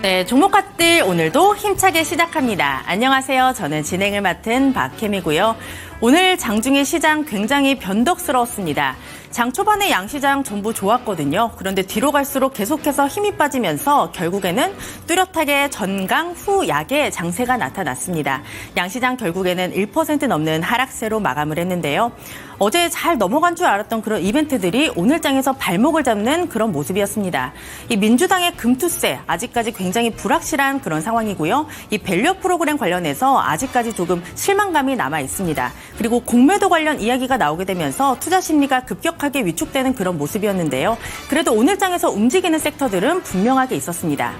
네, 종목값들 오늘도 힘차게 시작합니다. 안녕하세요. 저는 진행을 맡은 박혜미고요. 오늘 장중의 시장 굉장히 변덕스러웠습니다. 장 초반에 양시장 전부 좋았거든요. 그런데 뒤로 갈수록 계속해서 힘이 빠지면서 결국에는 뚜렷하게 전강 후 약의 장세가 나타났습니다. 양시장 결국에는 1% 넘는 하락세로 마감을 했는데요. 어제 잘 넘어간 줄 알았던 그런 이벤트들이 오늘 장에서 발목을 잡는 그런 모습이었습니다. 이 민주당의 금투세 아직까지 굉장히 불확실한 그런 상황이고요. 이 밸류 프로그램 관련해서 아직까지 조금 실망감이 남아 있습니다. 그리고 공매도 관련 이야기가 나오게 되면서 투자 심리가 급격하게 위축되는 그런 모습이었는데요. 그래도 오늘 장에서 움직이는 섹터들은 분명하게 있었습니다.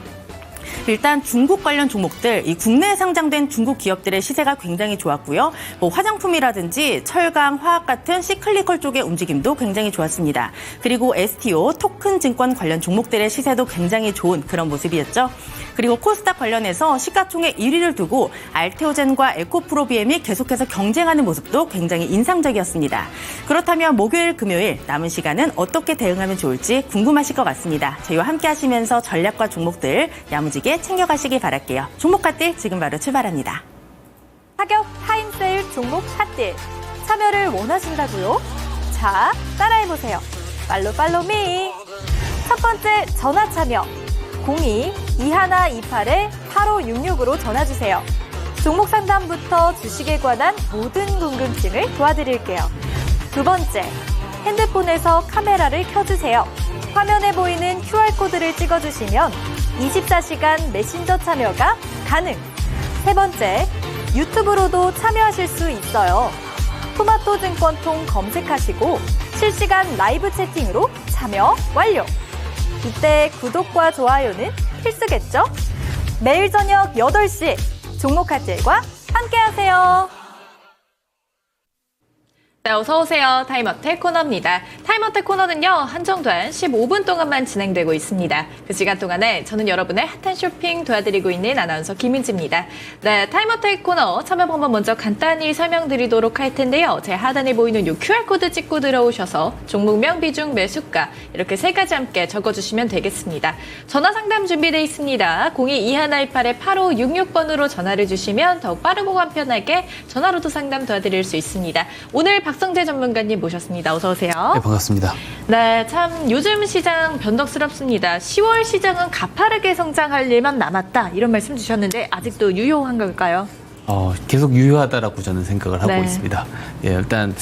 일단 중국 관련 종목들, 이 국내에 상장된 중국 기업들의 시세가 굉장히 좋았고요. 화장품이라든지 철강, 화학 같은 시클리컬 쪽의 움직임도 굉장히 좋았습니다. 그리고 STO, 토큰 증권 관련 종목들의 시세도 굉장히 좋은 그런 모습이었죠. 그리고 코스닥 관련해서 시가총액 1위를 두고 알테오젠과 에코프로비엠이 계속해서 경쟁하는 모습도 굉장히 인상적이었습니다. 그렇다면 목요일, 금요일 남은 시간은 어떻게 대응하면 좋을지 궁금하실 것 같습니다. 저희와 함께 하시면서 전략과 종목들 야무지게 챙겨가시길 바랄게요. 종목 핫딜 지금 바로 출발합니다. 타격 타임세일 종목 핫딜 참여를 원하신다고요? 자, 따라해보세요. 팔로미. 첫 번째 전화 참여 02-2128-8566으로 전화주세요. 종목 상담부터 주식에 관한 모든 궁금증을 도와드릴게요. 두 번째, 핸드폰에서 카메라를 켜주세요. 화면에 보이는 QR코드를 찍어주시면 24시간 메신저 참여가 가능. 세 번째, 유튜브로도 참여하실 수 있어요. 토마토증권통 검색하시고 실시간 라이브 채팅으로 참여 완료. 이때 구독과 좋아요는 필수겠죠? 매일 저녁 8시 종목 핫딜과 함께하세요. 네, 어서오세요. 타임어택 코너입니다. 타임어택 코너는요, 한정된 15분 동안만 진행되고 있습니다. 그 시간 동안에 저는 여러분의 핫한 쇼핑 도와드리고 있는 아나운서 김은지입니다. 네, 타임어택 코너 참여 방법 먼저 간단히 설명드리도록 할 텐데요. 제 하단에 보이는 이 QR코드 찍고 들어오셔서 종목명, 비중, 매수가 이렇게 세 가지 함께 적어주시면 되겠습니다. 전화 상담 준비되어 있습니다. 02-2128-8566번으로 전화를 주시면 더욱 빠르고 간편하게 전화로도 상담 도와드릴 수 있습니다. 오늘 박성재 전문가님 모셨습니다. 어서 오세요. 네, 반갑습니다. 네, 참 요즘 시장 변덕스럽습니다. 10월 시장은 가파르게 성장할 일만 남았다. 이런 말씀 주셨는데 아직도 유효한 걸까요? 계속 유효하다라고 저는 생각을 하고 네. 있습니다. 예, 일단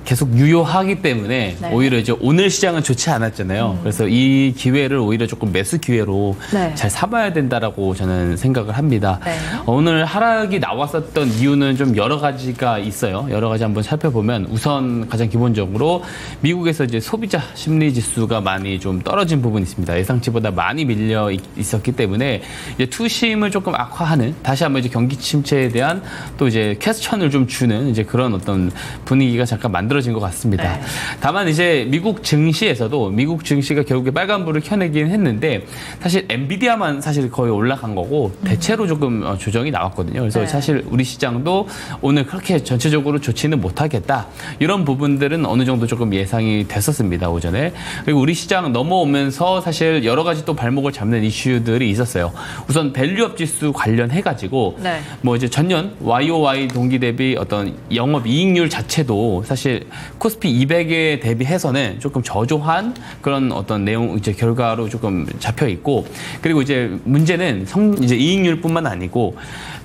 계속 유효하기 때문에 네. 오히려 이제 오늘 시장은 좋지 않았잖아요. 그래서 이 기회를 오히려 조금 매수 기회로 네. 잘 삼아야 된다라고 저는 생각을 합니다. 네. 오늘 하락이 나왔었던 이유는 좀 여러 가지가 있어요. 여러 가지 한번 살펴보면 우선 가장 기본적으로 미국에서 이제 소비자 심리 지수가 많이 좀 떨어진 부분이 있습니다. 예상치보다 많이 밀려 있었기 때문에 이제 투심을 조금 악화하는 다시 한번 이제 경기 침체에 대한 또 이제 퀘스천을 좀 주는 이제 그런 어떤 분위기가 잠깐 만들어진 것 같습니다. 네. 다만 이제 미국 증시에서도 미국 증시가 결국에 빨간불을 켜내긴 했는데 사실 엔비디아만 사실 거의 올라간 거고 대체로 조금 조정이 나왔거든요. 그래서 네. 사실 우리 시장도 오늘 그렇게 전체적으로 좋지는 못하겠다. 이런 부분들은 어느 정도 조금 예상이 됐었습니다. 오전에. 그리고 우리 시장 넘어오면서 사실 여러 가지 또 발목을 잡는 이슈들이 있었어요. 우선 밸류업 지수 관련해가지고 네. 뭐 이제 전년 YOY 동기 대비 어떤 영업 이익률 자체도 사실 코스피 200에 대비해서는 조금 저조한 그런 어떤 내용 이제 결과로 조금 잡혀 있고 그리고 이제 문제는 이제 이익률뿐만 아니고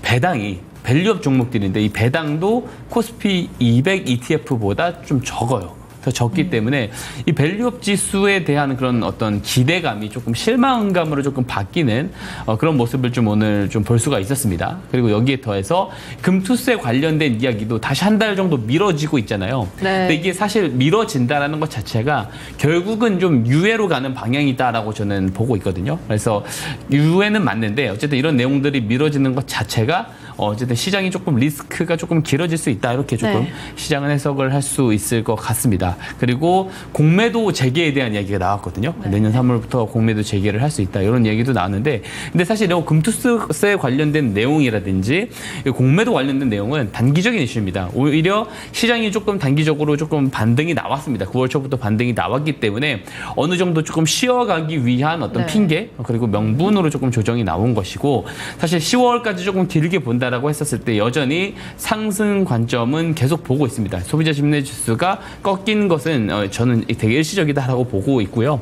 배당이 밸류업 종목들인데 이 배당도 코스피 200 ETF보다 좀 적어요. 더 적기 때문에 이 밸류업 지수에 대한 그런 어떤 기대감이 조금 실망감으로 조금 바뀌는 그런 모습을 좀 오늘 좀 볼 수가 있었습니다. 그리고 여기에 더해서 금투세 관련된 이야기도 다시 한 달 정도 미뤄지고 있잖아요. 네. 근데 이게 사실 미뤄진다라는 것 자체가 결국은 좀 유예로 가는 방향이다라고 저는 보고 있거든요. 그래서 유예는 맞는데 어쨌든 이런 내용들이 미뤄지는 것 자체가 어쨌든 시장이 조금 리스크가 조금 길어질 수 있다. 이렇게 조금 네. 시장은 해석을 할 수 있을 것 같습니다. 그리고 공매도 재개에 대한 이야기가 나왔거든요. 네. 내년 3월부터 공매도 재개를 할 수 있다. 이런 얘기도 나왔는데 근데 사실 이 금투세 관련된 내용이라든지 공매도 관련된 내용은 단기적인 이슈입니다. 오히려 시장이 조금 단기적으로 조금 반등이 나왔습니다. 9월 초부터 반등이 나왔기 때문에 어느 정도 조금 쉬어가기 위한 어떤 네. 핑계 그리고 명분으로 조금 조정이 나온 것이고 사실 10월까지 조금 길게 본다라고 했었을 때 여전히 상승 관점은 계속 보고 있습니다. 소비자 심리 지수가 꺾인 것은 저는 되게 일시적이다라고 보고 있고요.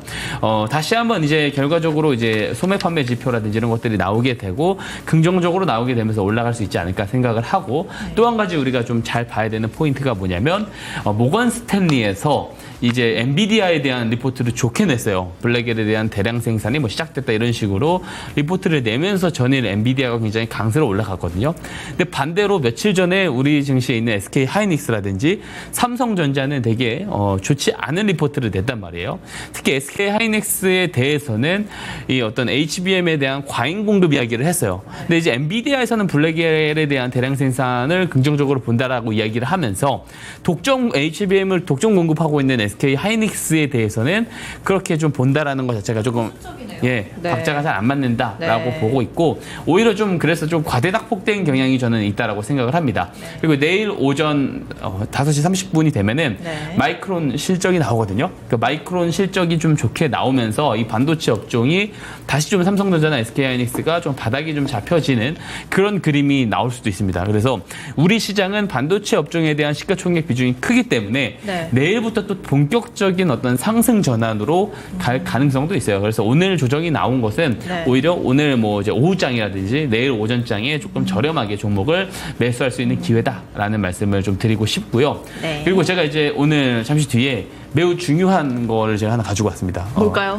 다시 한번 이제 결과적으로 이제 소매 판매 지표라든지 이런 것들이 나오게 되고 긍정적으로 나오게 되면서 올라갈 수 있지 않을까 생각을 하고 또 한 가지 우리가 좀 잘 봐야 되는 포인트가 뭐냐면 모건 스탠리에서 이제 엔비디아에 대한 리포트를 좋게 냈어요. 블랙엘에 대한 대량 생산이 뭐 시작됐다 이런 식으로 리포트를 내면서 전일 엔비디아가 굉장히 강세로 올라갔거든요. 근데 반대로 며칠 전에 우리 증시에 있는 SK 하이닉스라든지 삼성전자는 되게 좋지 않은 리포트를 냈단 말이에요. 특히 SK 하이닉스에 대해서는 이 어떤 HBM에 대한 과잉 공급 이야기를 했어요. 근데 이제 엔비디아에서는 블랙엘에 대한 대량 생산을 긍정적으로 본다라고 이야기를 하면서 HBM을 독점 공급하고 있는 SK 하이닉스에 대해서는 그렇게 좀 본다라는 것 자체가 조금 네. 박자가 잘 안 맞는다라고 네. 보고 있고 오히려 좀 그래서 좀 과대낙폭된 경향이 저는 있다라고 생각을 합니다. 그리고 내일 오전 5시 30분이 되면은 네. 마이크론 실적이 나오거든요. 그 마이크론 실적이 좀 좋게 나오면서 이 반도체 업종이 다시 좀 삼성전자나 SK 하이닉스가 좀 바닥이 좀 잡혀지는 그런 그림이 나올 수도 있습니다. 그래서 우리 시장은 반도체 업종에 대한 시가총액 비중이 크기 때문에 네. 내일부터 또 본격적인 어떤 상승 전환으로 갈 가능성도 있어요. 그래서 오늘 조정이 나온 것은 네. 오히려 오늘 뭐 이제 오후장이라든지 내일 오전장에 조금 저렴하게 종목을 매수할 수 있는 기회다라는 말씀을 좀 드리고 싶고요. 네. 그리고 제가 이제 오늘 잠시 뒤에 매우 중요한 거를 제가 하나 가지고 왔습니다. 뭘까요?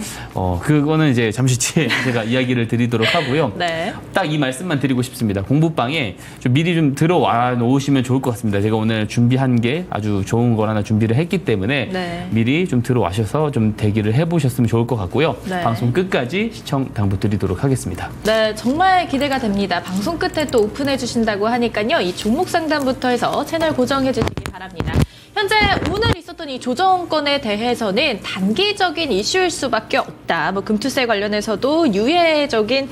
그거는 이제 잠시 뒤에 제가 이야기를 드리도록 하고요. 네. 딱 이 말씀만 드리고 싶습니다. 공부방에 좀 미리 좀 들어와 놓으시면 좋을 것 같습니다. 제가 오늘 준비한 게 아주 좋은 걸 하나 준비를 했기 때문에 네. 미리 좀 들어와셔서 좀 대기를 해보셨으면 좋을 것 같고요. 네. 방송 끝까지 시청 당부드리도록 하겠습니다. 네, 정말 기대가 됩니다. 방송 끝에 또 오픈해 주신다고 하니까요. 이 종목 상담부터 해서 채널 고정해 주시기 바랍니다. 현재 오늘 있었던 이 조정권에 대해서는 단기적인 이슈일 수밖에 없다. 뭐 금투세 관련해서도 유예적인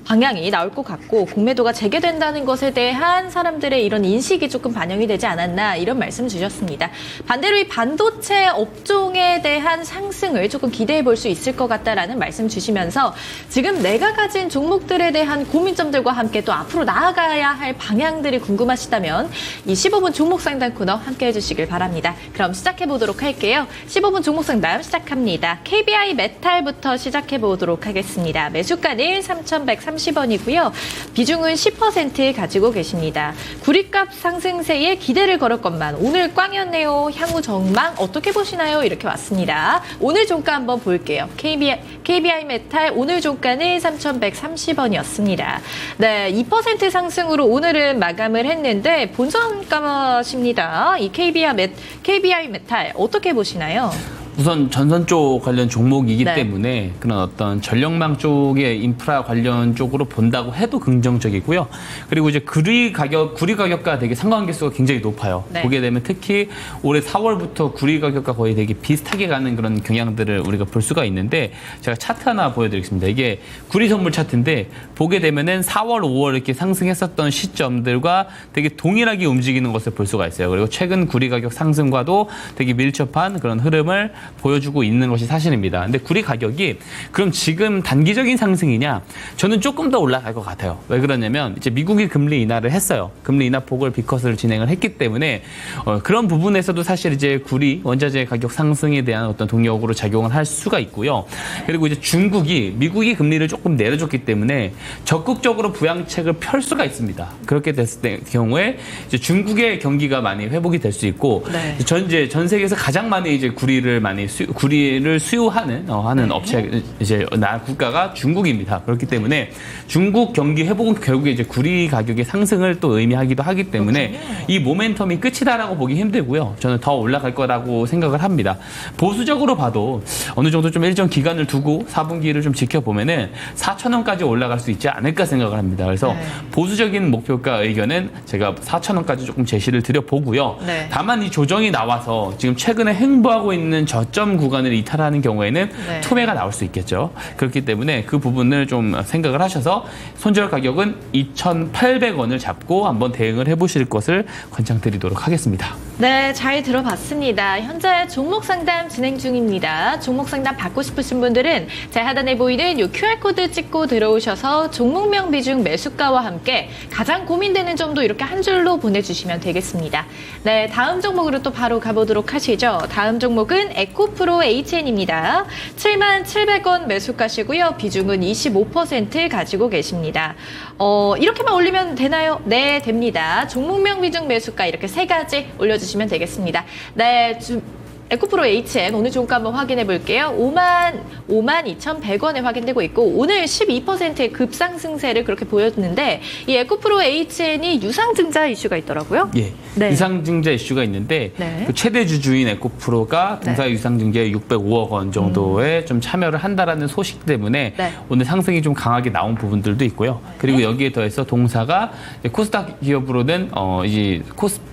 방향이 나올 것 같고 공매도가 재개된다는 것에 대한 사람들의 이런 인식이 조금 반영이 되지 않았나 이런 말씀 주셨습니다. 반대로 이 반도체 업종에 대한 상승을 조금 기대해 볼 수 있을 것 같다라는 말씀 주시면서 지금 내가 가진 종목들에 대한 고민점들과 함께 또 앞으로 나아가야 할 방향들이 궁금하시다면 이 15분 종목 상담 코너 함께 해주시길 바랍니다. 그럼 시작해 보도록 할게요. 15분 종목 상담 시작합니다. KBI 메탈부터 시작해 보도록 하겠습니다. 매수가는 3,130원이고요. 비중은 10% 가지고 계십니다. 구리값 상승세에 기대를 걸었건만 오늘 꽝이었네요. 향후 전망 어떻게 보시나요? 이렇게 왔습니다. 오늘 종가 한번 볼게요. KBI 메탈 오늘 종가는 3,130원이었습니다. 네, 2% 상승으로 오늘은 마감을 했는데 본선가십니다. 이 KBI 메탈 어떻게 보시나요? 우선 전선 쪽 관련 종목이기 네. 때문에 그런 어떤 전력망 쪽의 인프라 관련 쪽으로 본다고 해도 긍정적이고요. 그리고 이제 구리 가격과 되게 상관계수가 굉장히 높아요. 네. 보게 되면 특히 올해 4월부터 구리 가격과 거의 되게 비슷하게 가는 그런 경향들을 우리가 볼 수가 있는데 제가 차트 하나 보여드리겠습니다. 이게 구리 선물 차트인데 보게 되면은 4월, 5월 이렇게 상승했었던 시점들과 되게 동일하게 움직이는 것을 볼 수가 있어요. 그리고 최근 구리 가격 상승과도 되게 밀접한 그런 흐름을 보여주고 있는 것이 사실입니다. 근데 구리 가격이 그럼 지금 단기적인 상승이냐? 저는 조금 더 올라갈 것 같아요. 왜 그러냐면 이제 미국이 금리 인하를 했어요. 금리 인하 폭을 비컷을 진행을 했기 때문에 그런 부분에서도 사실 이제 구리 원자재 가격 상승에 대한 어떤 동력으로 작용을 할 수가 있고요. 그리고 이제 미국이 금리를 조금 내려줬기 때문에 적극적으로 부양책을 펼 수가 있습니다. 그렇게 됐을 때 경우에 이제 중국의 경기가 많이 회복이 될 수 있고 네. 전 세계에서 가장 많이 이제 구리를 많이 구리를 수요하는 하는 업체 이제 국가가 중국입니다. 그렇기 때문에 중국 경기 회복은 결국에 이제 구리 가격의 상승을 또 의미하기도 하기 때문에 그렇군요. 이 모멘텀이 끝이다라고 보기 힘들고요. 저는 더 올라갈 거라고 생각을 합니다. 보수적으로 봐도 어느 정도 좀 일정 기간을 두고 4분기를 좀 지켜보면은 4,000원까지 올라갈 수 있지 않을까 생각을 합니다. 그래서 네. 보수적인 목표가 의견은 제가 4,000원까지 조금 제시를 드려보고요. 네. 다만 이 조정이 나와서 지금 최근에 횡보하고 있는 저점 구간을 이탈하는 경우에는 네. 투매가 나올 수 있겠죠. 그렇기 때문에 그 부분을 좀 생각을 하셔서 손절 가격은 2,800원을 잡고 한번 대응을 해보실 것을 권장드리도록 하겠습니다. 네, 잘 들어봤습니다. 현재 종목 상담 진행 중입니다. 종목 상담 받고 싶으신 분들은 제 하단에 보이는 이 QR코드 찍고 들어오셔서 종목명 비중 매수가와 함께 가장 고민되는 점도 이렇게 한 줄로 보내주시면 되겠습니다. 네, 다음 종목으로 또 바로 가보도록 하시죠. 다음 종목은 에코프로 HN입니다. 77,000원 매수가시고요. 비중은 25% 가지고 계십니다. 이렇게만 올리면 되나요? 네, 됩니다. 종목명 비중 매수가 이렇게 3가지 올려주시면 되겠습니다. 네, 에코프로 HN 오늘 종가 한번 확인해 볼게요. 52,100원에 확인되고 있고 오늘 12%의 급상승세를 그렇게 보였는데 이 에코프로 HN이 유상증자 이슈가 있더라고요. 예, 네. 유상증자 이슈가 있는데 네. 그 최대 주주인 에코프로가 동사 네. 유상증자에 605억 원 정도에 좀 참여를 한다라는 소식 때문에 네. 오늘 상승이 좀 강하게 나온 부분들도 있고요. 그리고 여기에 더해서 동사가 코스닥 기업으로는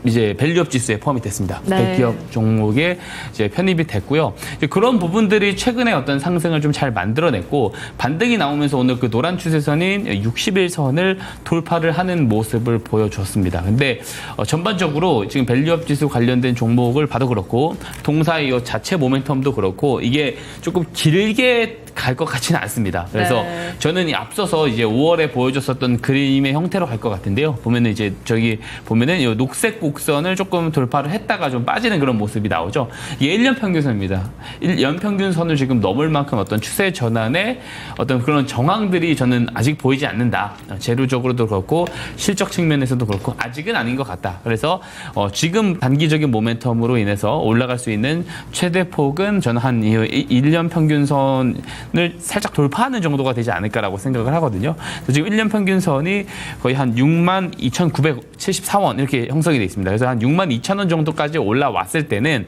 이제 밸류업 지수에 포함이 됐습니다. 네. 기업 종목에 이제 편입이 됐고요. 이제 그런 부분들이 최근에 어떤 상승을 좀 잘 만들어냈고 반등이 나오면서 오늘 그 노란 추세선인 60일선을 돌파를 하는 모습을 보여줬습니다. 근데 전반적으로 지금 밸류업 지수 관련된 종목을 봐도 그렇고 동사의 자체 모멘텀도 그렇고 이게 조금 길게 갈 것 같지는 않습니다. 그래서 네. 저는 이 앞서서 이제 5월에 보여줬었던 그림의 형태로 갈 것 같은데요. 보면은 이제 저기 보면은 이 녹색 곡선을 조금 돌파를 했다가 좀 빠지는 그런 모습이 나오죠. 이게 1년 평균선입니다. 연평균선을 지금 넘을 만큼 어떤 추세 전환의 어떤 그런 정황들이 저는 아직 보이지 않는다. 재료적으로도 그렇고 실적 측면에서도 그렇고 아직은 아닌 것 같다. 그래서 지금 단기적인 모멘텀으로 인해서 올라갈 수 있는 최대 폭은 저는 한 1년 평균선을 살짝 돌파하는 정도가 되지 않을까라고 생각을 하거든요. 그래서 지금 1년 평균선이 거의 한 62,974원 이렇게 형성이 되어 있습니다. 그래서 한 62,000원 정도까지 올라왔을 때는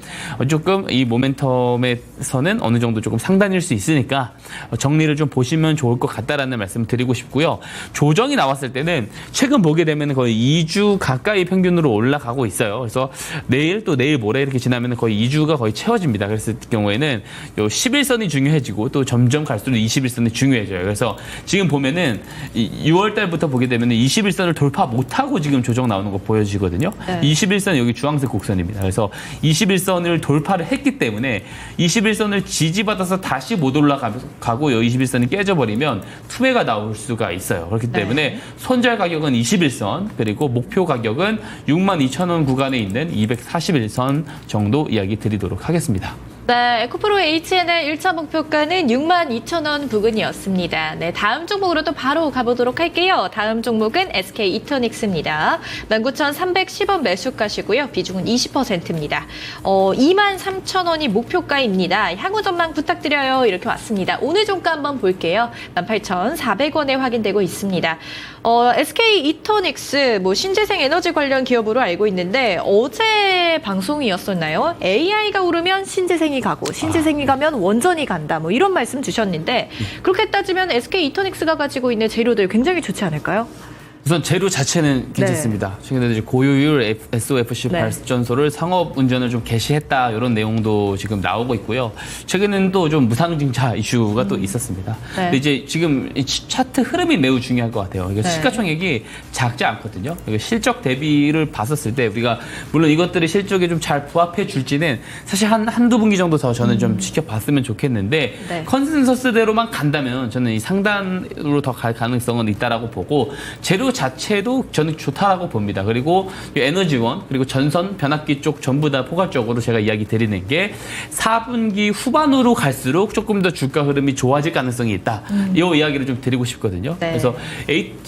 조금 이 모멘텀에서는 어느 정도 조금 상단일 수 있으니까 정리를 좀 보시면 좋을 것 같다라는 말씀을 드리고 싶고요. 조정이 나왔을 때는 최근 보게 되면 거의 2주 가까이 평균으로 올라가고 있어요. 그래서 내일 또 내일 모레 이렇게 지나면 거의 2주가 거의 채워집니다. 그랬을 경우에는 요 11선이 중요해지고 또 점점 갈수록 21선이 중요해져요. 그래서 지금 보면은 6월 달부터 보게 되면 21선을 돌파 못하고 지금 조정 나오는 거 보여지거든요. 네. 21선 여기 주황색 곡선입니다. 그래서 21선을 돌파를 했기 때문에 21선을 지지받아서 다시 못 올라가고 이 21선이 깨져버리면 투매가 나올 수가 있어요. 그렇기 때문에 네. 손절 가격은 21선 그리고 목표 가격은 62,000원 구간에 있는 241선 정도 이야기 드리도록 하겠습니다. 네, 에코프로 HN의 1차 목표가는 62,000원 부근이었습니다. 네, 다음 종목으로 또 바로 가보도록 할게요. 다음 종목은 SK 이터닉스입니다. 19,310원 매수가시고요. 비중은 20%입니다. 23,000원이 목표가입니다. 향후 전망 부탁드려요. 이렇게 왔습니다. 오늘 종가 한번 볼게요. 18,400원에 확인되고 있습니다. SK 이터닉스 신재생 에너지 관련 기업으로 알고 있는데 어제 방송이었었나요? AI가 오르면 신재생이 가고 신재생이 가면 원전이 간다 이런 말씀 주셨는데 그렇게 따지면 SK 이터닉스가 가지고 있는 재료들 굉장히 좋지 않을까요? 우선 재료 자체는 괜찮습니다. 최근에 이제 고효율 SOFC 네. 발전소를 상업 운전을 좀 개시했다 이런 내용도 지금 나오고 있고요. 최근에는 또 좀 무상증자 이슈가 또 있었습니다. 네. 근데 이제 지금 이 차트 흐름이 매우 중요할 것 같아요. 이게 네. 시가총액이 작지 않거든요. 이게 실적 대비를 봤었을 때 우리가 물론 이것들이 실적에 좀 잘 부합해 줄지는 사실 한두 분기 정도 더 저는 좀 지켜봤으면 좋겠는데 네. 컨센서스대로만 간다면 저는 이 상단으로 더 갈 가능성은 있다라고 보고 재료 자체도 저는 좋다라고 봅니다. 그리고 에너지원 그리고 전선 변압기 쪽 전부 다 포괄적으로 제가 이야기 드리는 게 4분기 후반으로 갈수록 조금 더 주가 흐름이 좋아질 가능성이 있다. 이 이야기를 좀 드리고 싶거든요. 네. 그래서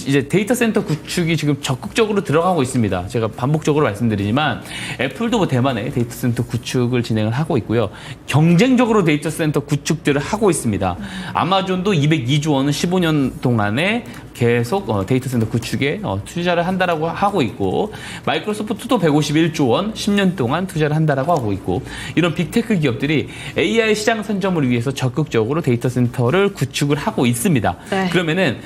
이제 데이터 센터 구축이 지금 적극적으로 들어가고 있습니다. 제가 반복적으로 말씀드리지만 애플도 뭐 대만에 데이터 센터 구축을 진행을 하고 있고요. 경쟁적으로 데이터 센터 구축들을 하고 있습니다. 아마존도 202조 원은 15년 동안에 계속 데이터 센터 구축에 투자를 한다라고 하고 있고, 마이크로소프트도 151조 원 10년 동안 투자를 한다라고 하고 있고, 이런 빅테크 기업들이 AI 시장 선점을 위해서 적극적으로 데이터 센터를 구축을 하고 있습니다. 네. 그러면은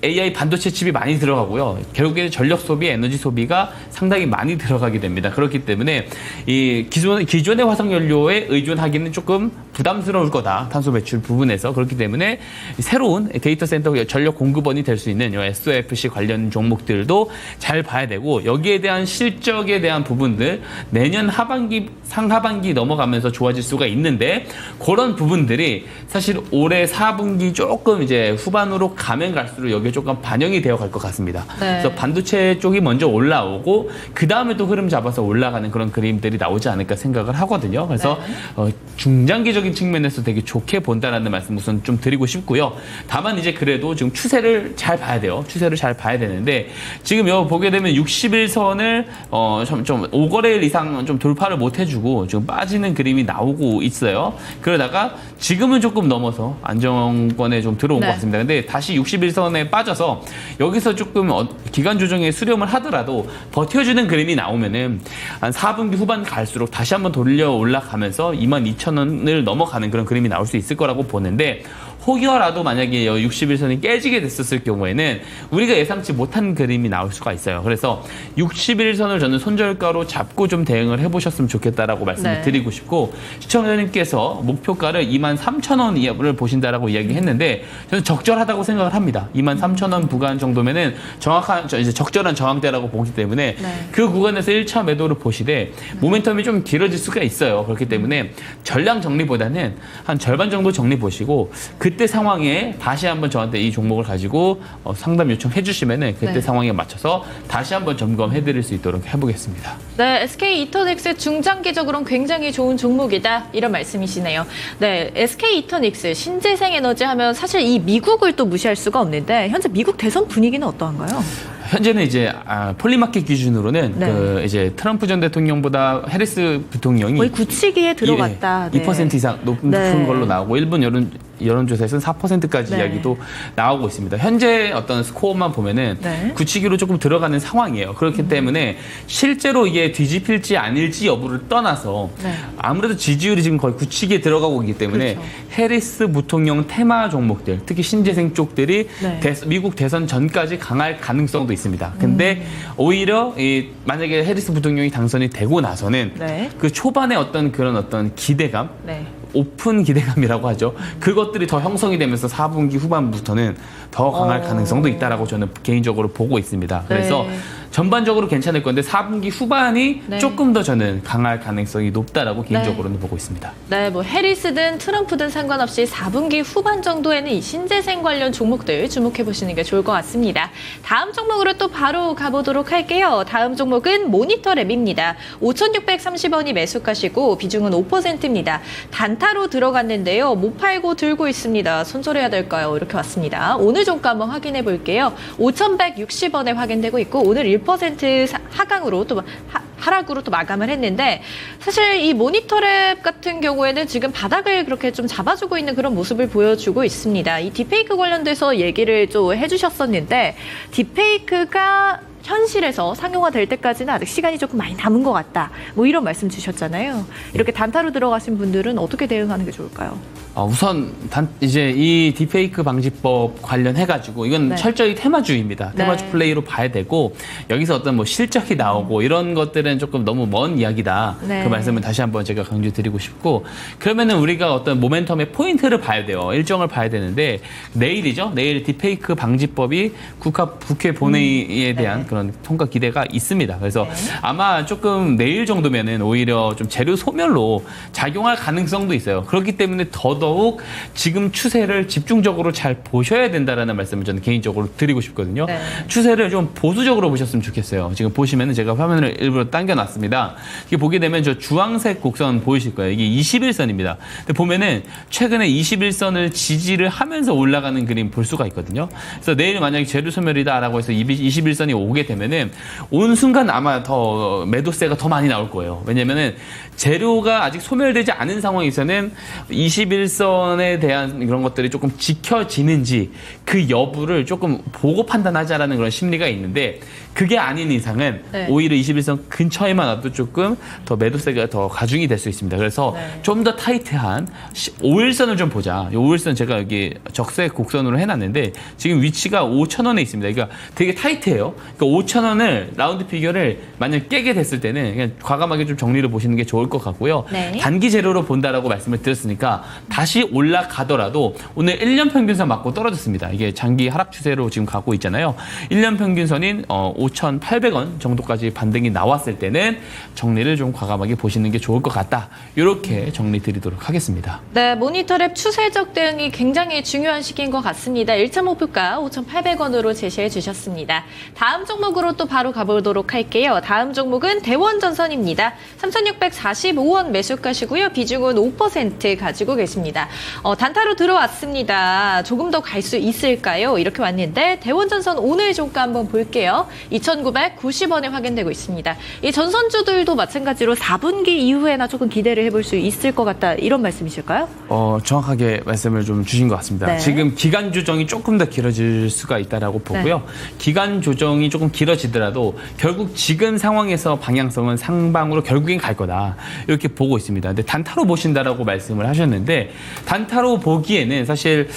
AI 반도체 칩이 많이 들어가고요. 결국에 전력 소비, 에너지 소비가 상당히 많이 들어가게 됩니다. 그렇기 때문에 이 기존의 화석 연료에 의존하기는 조금 부담스러울 거다. 탄소 배출 부분에서. 그렇기 때문에 새로운 데이터 센터 전력 공급원이 될 수 있는 SOFC 관련 종목들도 잘 봐야 되고, 여기에 대한 실적에 대한 부분들 내년 하반기, 상하반기 넘어가면서 좋아질 수가 있는데, 그런 부분들이 사실 올해 4분기 조금 이제 후반으로 가면 갈수록 여기에 조금 반영이 되어 갈 것 같습니다. 네. 그래서 반도체 쪽이 먼저 올라오고 그 다음에 또 흐름 잡아서 올라가는 그런 그림들이 나오지 않을까 생각을 하거든요. 그래서 중장기적인 측면에서 되게 좋게 본다라는 말씀 우선 좀 드리고 싶고요. 다만 이제 그래도 지금 추세를 잘 봐야 돼요. 추세를 잘 봐야 되는데, 지금 여기 보게 되면 60일선을 좀 5거래일 이상 좀 돌파를 못 해주고 지금 빠지는 그림이 나오고 있어요. 그러다가 지금은 조금 넘어서 안정권에 좀 들어온 네. 것 같습니다. 근데 다시 61선에 빠져서 여기서 조금 기간 조정에 수렴을 하더라도 버텨주는 그림이 나오면은 한 4분기 후반 갈수록 다시 한번 돌려 올라가면서 22,000원을 넘어가는 그런 그림이 나올 수 있을 거라고 보는데, 혹여라도 만약에 61선이 깨지게 됐었을 경우에는 우리가 예상치 못한 그림이 나올 수가 있어요. 그래서 61선을 저는 손절가로 잡고 좀 대응을 해보셨으면 좋겠다라고 말씀을 네. 드리고 싶고, 시청자님께서 목표가를 23,000원을 보신다라고 이야기했는데 저는 적절하다고 생각을 합니다. 23,000원 구간 정도면은 정확한 이제 적절한 저항대라고 보기 때문에 네. 그 구간에서 1차 매도를 보시되 모멘텀이 좀 길어질 수가 있어요. 그렇기 때문에 전량 정리보다는 한 절반 정도 정리 보시고, 그때 상황에 다시 한번 저한테 이 종목을 가지고 상담 요청해 주시면은 그때 네. 상황에 맞춰서 다시 한번 점검해 드릴 수 있도록 해보겠습니다. 네, SK 이터닉스 중장기적으로는 굉장히 좋은 종목이다, 이런 말씀이시네요. 네, SK 이터닉스 신재생 에너지 하면 사실 이 미국을 또 무시할 수가 없는데, 현재 미국 대선 분위기는 어떠한가요? 현재는 이제 폴리마켓 기준으로는 네. 그 이제 트럼프 전 대통령보다 해리스 부통령이 거의 굳히기에 들어갔다. 네. 2% 이상 높은 네. 걸로 나오고, 일본 여론조사에서는 4%까지 네. 이야기도 나오고 있습니다. 현재 어떤 스코어만 보면은 네. 굳히기로 조금 들어가는 상황이에요. 그렇기 때문에 실제로 이게 뒤집힐지 아닐지 여부를 떠나서 네. 아무래도 지지율이 지금 거의 굳히기에 들어가고 있기 때문에 그렇죠. 해리스 부통령 테마 종목들, 특히 신재생 쪽들이 네. 미국 대선 전까지 강할 가능성도 있습니다. 근데 오히려 만약에 해리스 부통령이 당선이 되고 나서는 네. 그 초반에 어떤 기대감, 네. 오픈 기대감이라고 하죠. 그것들이 더 형성이 되면서 4분기 후반부터는 더 강할 가능성도 있다라고 저는 개인적으로 보고 있습니다. 그래서 네. 전반적으로 괜찮을 건데 4분기 후반이 네. 조금 더 저는 강할 가능성이 높다라고 개인적으로는 보고 있습니다. 네, 뭐 해리스든 트럼프든 상관없이 4분기 후반 정도에는 이 신재생 관련 종목들 주목해 보시는 게 좋을 것 같습니다. 다음 종목으로 또 바로 가보도록 할게요. 다음 종목은 모니터랩입니다. 5,630원이 매수가시고 비중은 5%입니다. 단타로 들어갔는데요. 못 팔고 들고 있습니다. 손절해야 될까요? 이렇게 왔습니다. 오늘 종가 한번 확인해 볼게요. 5,160원에 확인되고 있고, 오늘 1% 하강으로 또 하락으로 또 마감을 했는데, 사실 이 모니터랩 같은 경우에는 지금 바닥을 그렇게 좀 잡아주고 있는 그런 모습을 보여주고 있습니다. 이 딥페이크 관련돼서 얘기를 좀 해주셨었는데, 딥페이크가 현실에서 상용화될 때까지는 아직 시간이 조금 많이 남은 것 같다, 뭐 이런 말씀 주셨잖아요. 이렇게 단타로 들어가신 분들은 어떻게 대응하는 게 좋을까요? 우선 이제 이 딥페이크 방지법 관련해가지고 이건 네. 철저히 테마주의입니다. 네. 테마주 플레이로 봐야 되고, 여기서 어떤 뭐 실적이 나오고 이런 것들은 조금 너무 먼 이야기다. 네. 그 말씀을 다시 한번 제가 강조드리고 싶고, 그러면은 우리가 어떤 모멘텀의 포인트를 봐야 돼요. 일정을 봐야 되는데, 내일이죠. 내일 딥페이크 방지법이 국회 본회의에 대한 그런 성과 기대가 있습니다. 그래서 아마 조금 내일 정도면은 오히려 좀 재료 소멸로 작용할 가능성도 있어요. 그렇기 때문에 더더욱 지금 추세를 집중적으로 잘 보셔야 된다라는 말씀을 저는 개인적으로 드리고 싶거든요. 네. 추세를 좀 보수적으로 보셨으면 좋겠어요. 지금 보시면은 제가 화면을 일부러 당겨놨습니다. 이게 보게 되면 저 주황색 곡선 보이실 거예요. 이게 21선입니다. 근데 보면은 최근에 21선을 지지를 하면서 올라가는 그림 볼 수가 있거든요. 그래서 내일 만약에 재료 소멸이다라고 해서 21선이 오게 되면은 온 순간 아마 더 매도세가 더 많이 나올 거예요. 왜냐면은 재료가 아직 소멸되지 않은 상황에서는 21선에 대한 그런 것들이 조금 지켜지는지 그 여부를 조금 보고 판단하자라는 그런 심리가 있는데 그게 아닌 이상은 네. 오히려 21선 근처에만 와도 조금 더 매도세가 더 가중이 될 수 있습니다. 그래서 좀 더 타이트한 5일선을 좀 보자. 5일선 제가 여기 적색 곡선으로 해놨는데 지금 위치가 5,000원에 있습니다. 그러니까 되게 타이트해요. 그러니까 5,000원을 라운드 피겨를 만약 깨게 됐을 때는 그냥 과감하게 좀 정리를 보시는 게 좋을 것 같고요. 네. 단기 재료로 본다라고 말씀을 드렸으니까 다시 올라가더라도 오늘 1년 평균선 맞고 떨어졌습니다. 이게 장기 하락 추세로 지금 가고 있잖아요. 1년 평균선인 5,800원 정도까지 반등이 나왔을 때는 정리를 좀 과감하게 보시는 게 좋을 것 같다. 이렇게 정리 드리도록 하겠습니다. 네, 모니터랩 추세적 대응이 굉장히 중요한 시기인 것 같습니다. 1차 목표가 5,800원으로 제시해 주셨습니다. 다음 종목으로 또 바로 가보도록 할게요. 다음 종목은 대원전선입니다. 3,645원 매수가시고요. 비중은 5% 가지고 계십니다. 단타로 들어왔습니다. 조금 더 갈 수 있을까요? 이렇게 왔는데 대원전선 오늘 종가 한번 볼게요. 2,990원에 확인되고 있습니다. 이 전선주들도 마찬가지로 4분기 이후에나 조금 기대를 해볼 수 있을 것 같다. 이런 말씀이실까요? 정확하게 말씀을 좀 주신 것 같습니다. 네. 지금 기간 조정이 조금 더 길어질 수가 있다라고 보고요. 기간 조정이 조금 길어지더라도 결국 지금 상황에서 방향성은 상방으로 결국엔 갈 거다. 이렇게 보고 있습니다. 근데 단타로 보신다라고 말씀을 하셨는데 단타로 보기에는 사실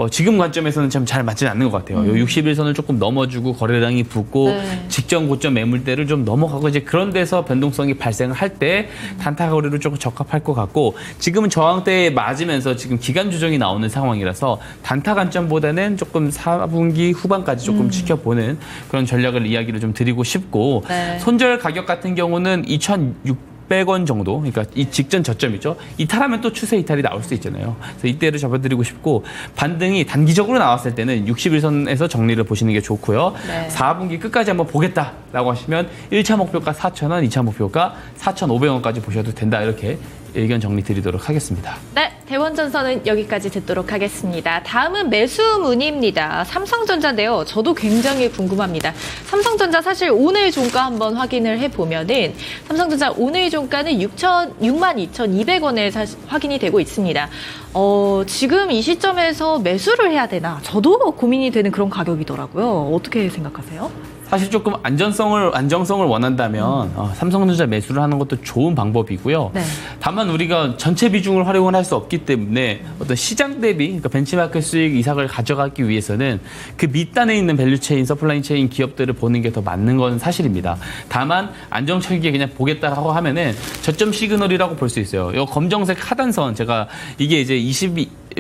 지금 관점에서는 참 잘 맞지는 않는 것 같아요. 요 61선을 조금 넘어주고 거래량이 붙고 직전 고점 매물대를 좀 넘어가고 이제 그런 데서 변동성이 발생을 할 때 단타 거래로 조금 적합할 것 같고 지금은 저항대에 맞으면서 지금 기간 조정이 나오는 상황이라서 단타 관점보다는 조금 4분기 후반까지 조금 지켜보는 그런 전략을 이야기를 좀 드리고 싶고 손절 가격 같은 경우는 2,600원 정도, 그러니까 이 직전 저점이죠. 이탈하면 또 추세 이탈이 나올 수 있잖아요. 그래서 이때를 잡아드리고 싶고 반등이 단기적으로 나왔을 때는 61선에서 정리를 보시는 게 좋고요. 4분기 끝까지 한번 보겠다라고 하시면 1차 목표가 4,000원, 2차 목표가 4,500원까지 보셔도 된다. 이렇게 의견 정리 드리도록 하겠습니다. 네, 대원전선은 여기까지 듣도록 하겠습니다. 다음은 매수 문의입니다. 삼성전자인데요. 저도 굉장히 궁금합니다. 삼성전자 사실 오늘 종가 한번 확인을 해보면은 삼성전자 오늘 종가는 62,200원에 확인이 되고 있습니다. 지금 이 시점에서 매수를 해야 되나? 저도 고민이 되는 그런 가격이더라고요. 어떻게 생각하세요? 사실 조금 안정성을 원한다면 삼성전자 매수를 하는 것도 좋은 방법이고요. 다만 우리가 전체 비중을 활용을 할 수 없기 때문에 어떤 시장 대비, 그러니까 벤치마크 수익 이상을 가져가기 위해서는 그 밑단에 있는 밸류체인, 서플라이체인 기업들을 보는 게 더 맞는 건 사실입니다. 다만 안정적이게 그냥 보겠다고 하면은 저점 시그널이라고 볼 수 있어요. 이 검정색 하단선 제가 이게 이제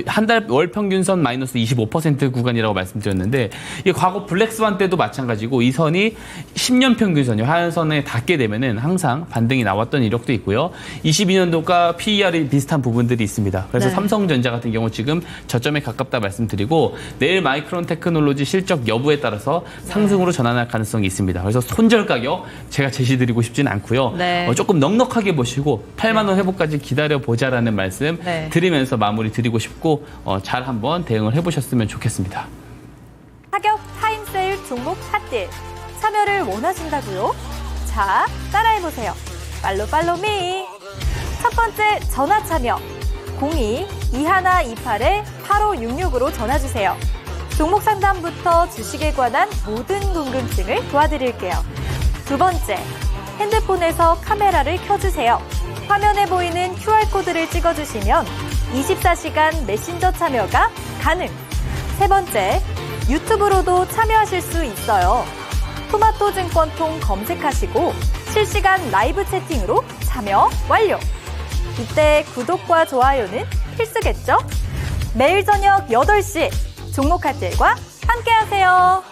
한 달 월 평균선 마이너스 25% 구간이라고 말씀드렸는데 이게 과거 블랙스완 때도 마찬가지고 이 선이 10년 평균선이 하한선에 닿게 되면은 항상 반등이 나왔던 이력도 있고요. 22년도가 PER이 비슷한 부분들이 있습니다. 그래서 삼성전자 같은 경우 지금 저점에 가깝다 말씀드리고 내일 마이크론 테크놀로지 실적 여부에 따라서 상승으로 전환할 가능성이 있습니다. 그래서 손절 가격 제가 제시드리고 싶지는 않고요. 조금 넉넉하게 보시고 8만 원 회복까지 기다려보자라는 말씀 드리면서 마무리 드리고 싶고 잘 한번 대응을 해보셨으면 좋겠습니다. 가격 타임세일 종목 핫딜 참여를 원하신다고요? 자, 따라해보세요. 팔로미. 첫 번째 전화 참여 02-2128-8566으로 전화주세요. 종목 상담부터 주식에 관한 모든 궁금증을 도와드릴게요. 두 번째, 핸드폰에서 카메라를 켜주세요. 화면에 보이는 QR코드를 찍어주시면 24시간 메신저 참여가 가능. 세 번째, 유튜브로도 참여하실 수 있어요. 토마토 증권통 검색하시고 실시간 라이브 채팅으로 참여 완료. 이때 구독과 좋아요는 필수겠죠? 매일 저녁 8시 종목 핫딜과 함께하세요.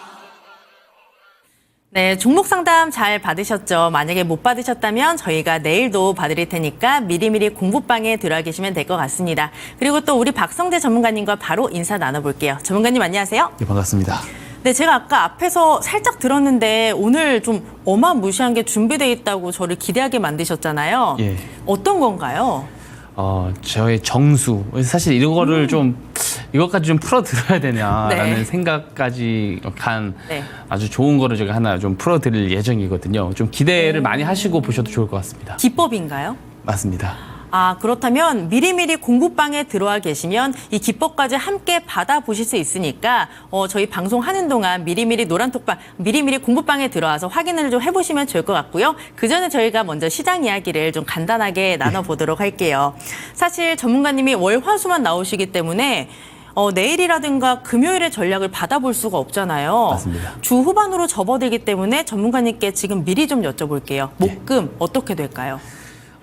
네, 종목 상담 잘 받으셨죠? 만약에 못 받으셨다면 저희가 내일도 봐드릴 테니까 미리미리 공부방에 들어와 계시면 될 것 같습니다. 그리고 또 우리 박성대 전문가님과 바로 인사 나눠볼게요. 전문가님 안녕하세요. 네, 반갑습니다. 네, 제가 아까 앞에서 살짝 들었는데 오늘 좀 어마무시한 게 준비되어 있다고 저를 기대하게 만드셨잖아요. 예. 어떤 건가요? 저의 정수. 사실 이거를 이것까지 좀 풀어드려야 되냐라는 네. 생각까지 간 네. 아주 좋은 거를 제가 하나 좀 풀어드릴 예정이거든요. 좀 기대를 많이 하시고 보셔도 좋을 것 같습니다. 기법인가요? 맞습니다. 아, 그렇다면 미리미리 공부방에 들어와 계시면 이 기법까지 함께 받아보실 수 있으니까 저희 방송하는 동안 미리미리 노란톡방, 미리미리 공부방에 들어와서 확인을 좀 해보시면 좋을 것 같고요. 그 전에 저희가 먼저 시장 이야기를 좀 간단하게 나눠보도록 할게요. 사실 전문가님이 월, 화, 수만 나오시기 때문에 내일이라든가 금요일에 전략을 받아볼 수가 없잖아요. 맞습니다. 주 후반으로 접어들기 때문에 전문가님께 지금 미리 좀 여쭤볼게요. 목금 어떻게 될까요?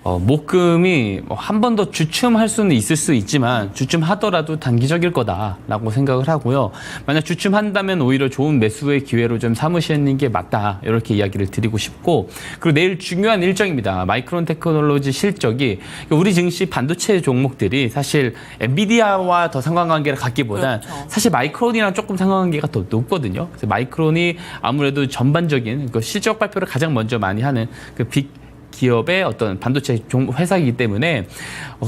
목금이 한 번 더 주춤할 수는 있을 수 있지만 주춤하더라도 단기적일 거다라고 생각을 하고요. 만약 주춤한다면 오히려 좋은 매수의 기회로 좀 삼으시는 게 맞다. 이렇게 이야기를 드리고 싶고, 그리고 내일 중요한 일정입니다. 마이크론 테크놀로지 실적이 우리 증시 반도체 종목들이 사실 엔비디아와 더 상관관계를 갖기보단 그렇죠. 사실 마이크론이랑 조금 상관관계가 더 높거든요. 그래서 마이크론이 아무래도 전반적인 그 실적 발표를 가장 먼저 많이 하는 그 빅 기업의 어떤 반도체 회사이기 때문에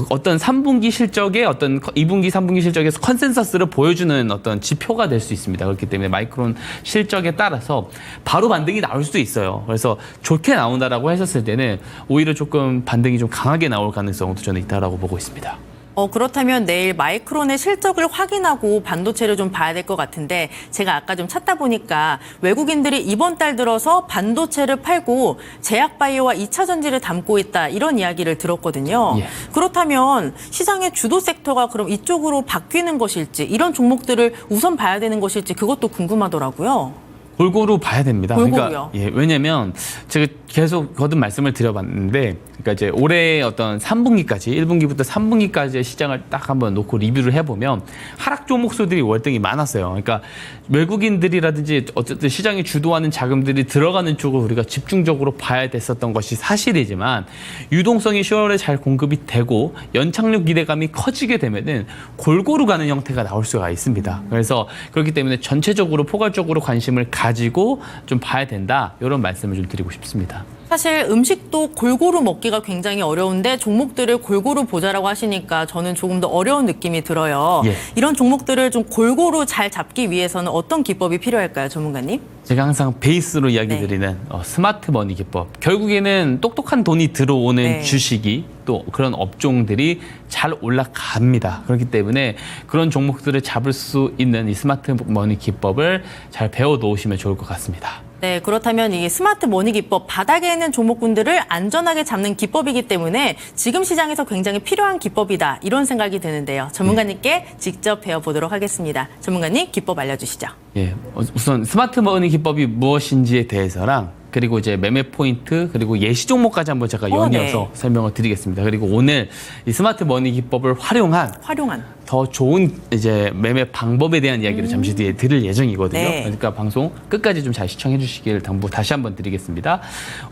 어떤 3분기 실적의 어떤 2분기, 3분기 실적에서 컨센서스를 보여주는 어떤 지표가 될 수 있습니다. 그렇기 때문에 마이크론 실적에 따라서 바로 반등이 나올 수도 있어요. 그래서 좋게 나온다라고 하셨을 때는 오히려 조금 반등이 좀 강하게 나올 가능성도 저는 있다라고 보고 있습니다. 그렇다면 내일 마이크론의 실적을 확인하고 반도체를 좀 봐야 될 것 같은데, 제가 아까 좀 찾다 보니까 외국인들이 이번 달 들어서 반도체를 팔고 제약바이오와 2차 전지를 담고 있다, 이런 이야기를 들었거든요. 예. 그렇다면 시장의 주도 섹터가 그럼 이쪽으로 바뀌는 것일지, 이런 종목들을 우선 봐야 되는 것일지 그것도 궁금하더라고요. 골고루 봐야 됩니다. 골고루요? 그러니까 왜냐면 제가 계속 거듭 말씀을 드려봤는데, 그러니까 이제 올해 어떤 3분기까지 1분기부터 3분기까지의 시장을 딱 한번 놓고 리뷰를 해보면 하락 종목수들이 월등히 많았어요. 그러니까 외국인들이라든지 어쨌든 시장이 주도하는 자금들이 들어가는 쪽을 우리가 집중적으로 봐야 됐었던 것이 사실이지만, 유동성이 10월에 잘 공급이 되고 연착륙 기대감이 커지게 되면은 골고루 가는 형태가 나올 수가 있습니다. 그래서 그렇기 때문에 전체적으로 포괄적으로 관심을 가지고 좀 봐야 된다, 이런 말씀을 좀 드리고 싶습니다. 사실 음식도 골고루 먹기가 굉장히 어려운데 종목들을 골고루 보자라고 하시니까 저는 조금 더 어려운 느낌이 들어요. 예. 이런 종목들을 좀 골고루 잘 잡기 위해서는 어떤 기법이 필요할까요, 전문가님? 제가 항상 베이스로 이야기 드리는 스마트 머니 기법. 결국에는 똑똑한 돈이 들어오는 네. 주식이 또 그런 업종들이 잘 올라갑니다. 그렇기 때문에 그런 종목들을 잡을 수 있는 이 스마트 머니 기법을 잘 배워 놓으시면 좋을 것 같습니다. 네, 그렇다면 이 스마트 머니 기법, 바닥에 있는 종목군들을 안전하게 잡는 기법이기 때문에 지금 시장에서 굉장히 필요한 기법이다, 이런 생각이 드는데요. 전문가님께 직접 배워보도록 하겠습니다. 전문가님, 기법 알려주시죠. 예, 우선 스마트 머니 기법이 무엇인지에 대해서랑, 그리고 이제 매매 포인트, 그리고 예시 종목까지 한번 제가 연이어서 네. 설명을 드리겠습니다. 그리고 오늘 이 스마트 머니 기법을 활용한 더 좋은 이제 매매 방법에 대한 이야기를 잠시 뒤에 드릴 예정이거든요. 네. 그러니까 방송 끝까지 좀 잘 시청해 주시길 다시 한번 드리겠습니다.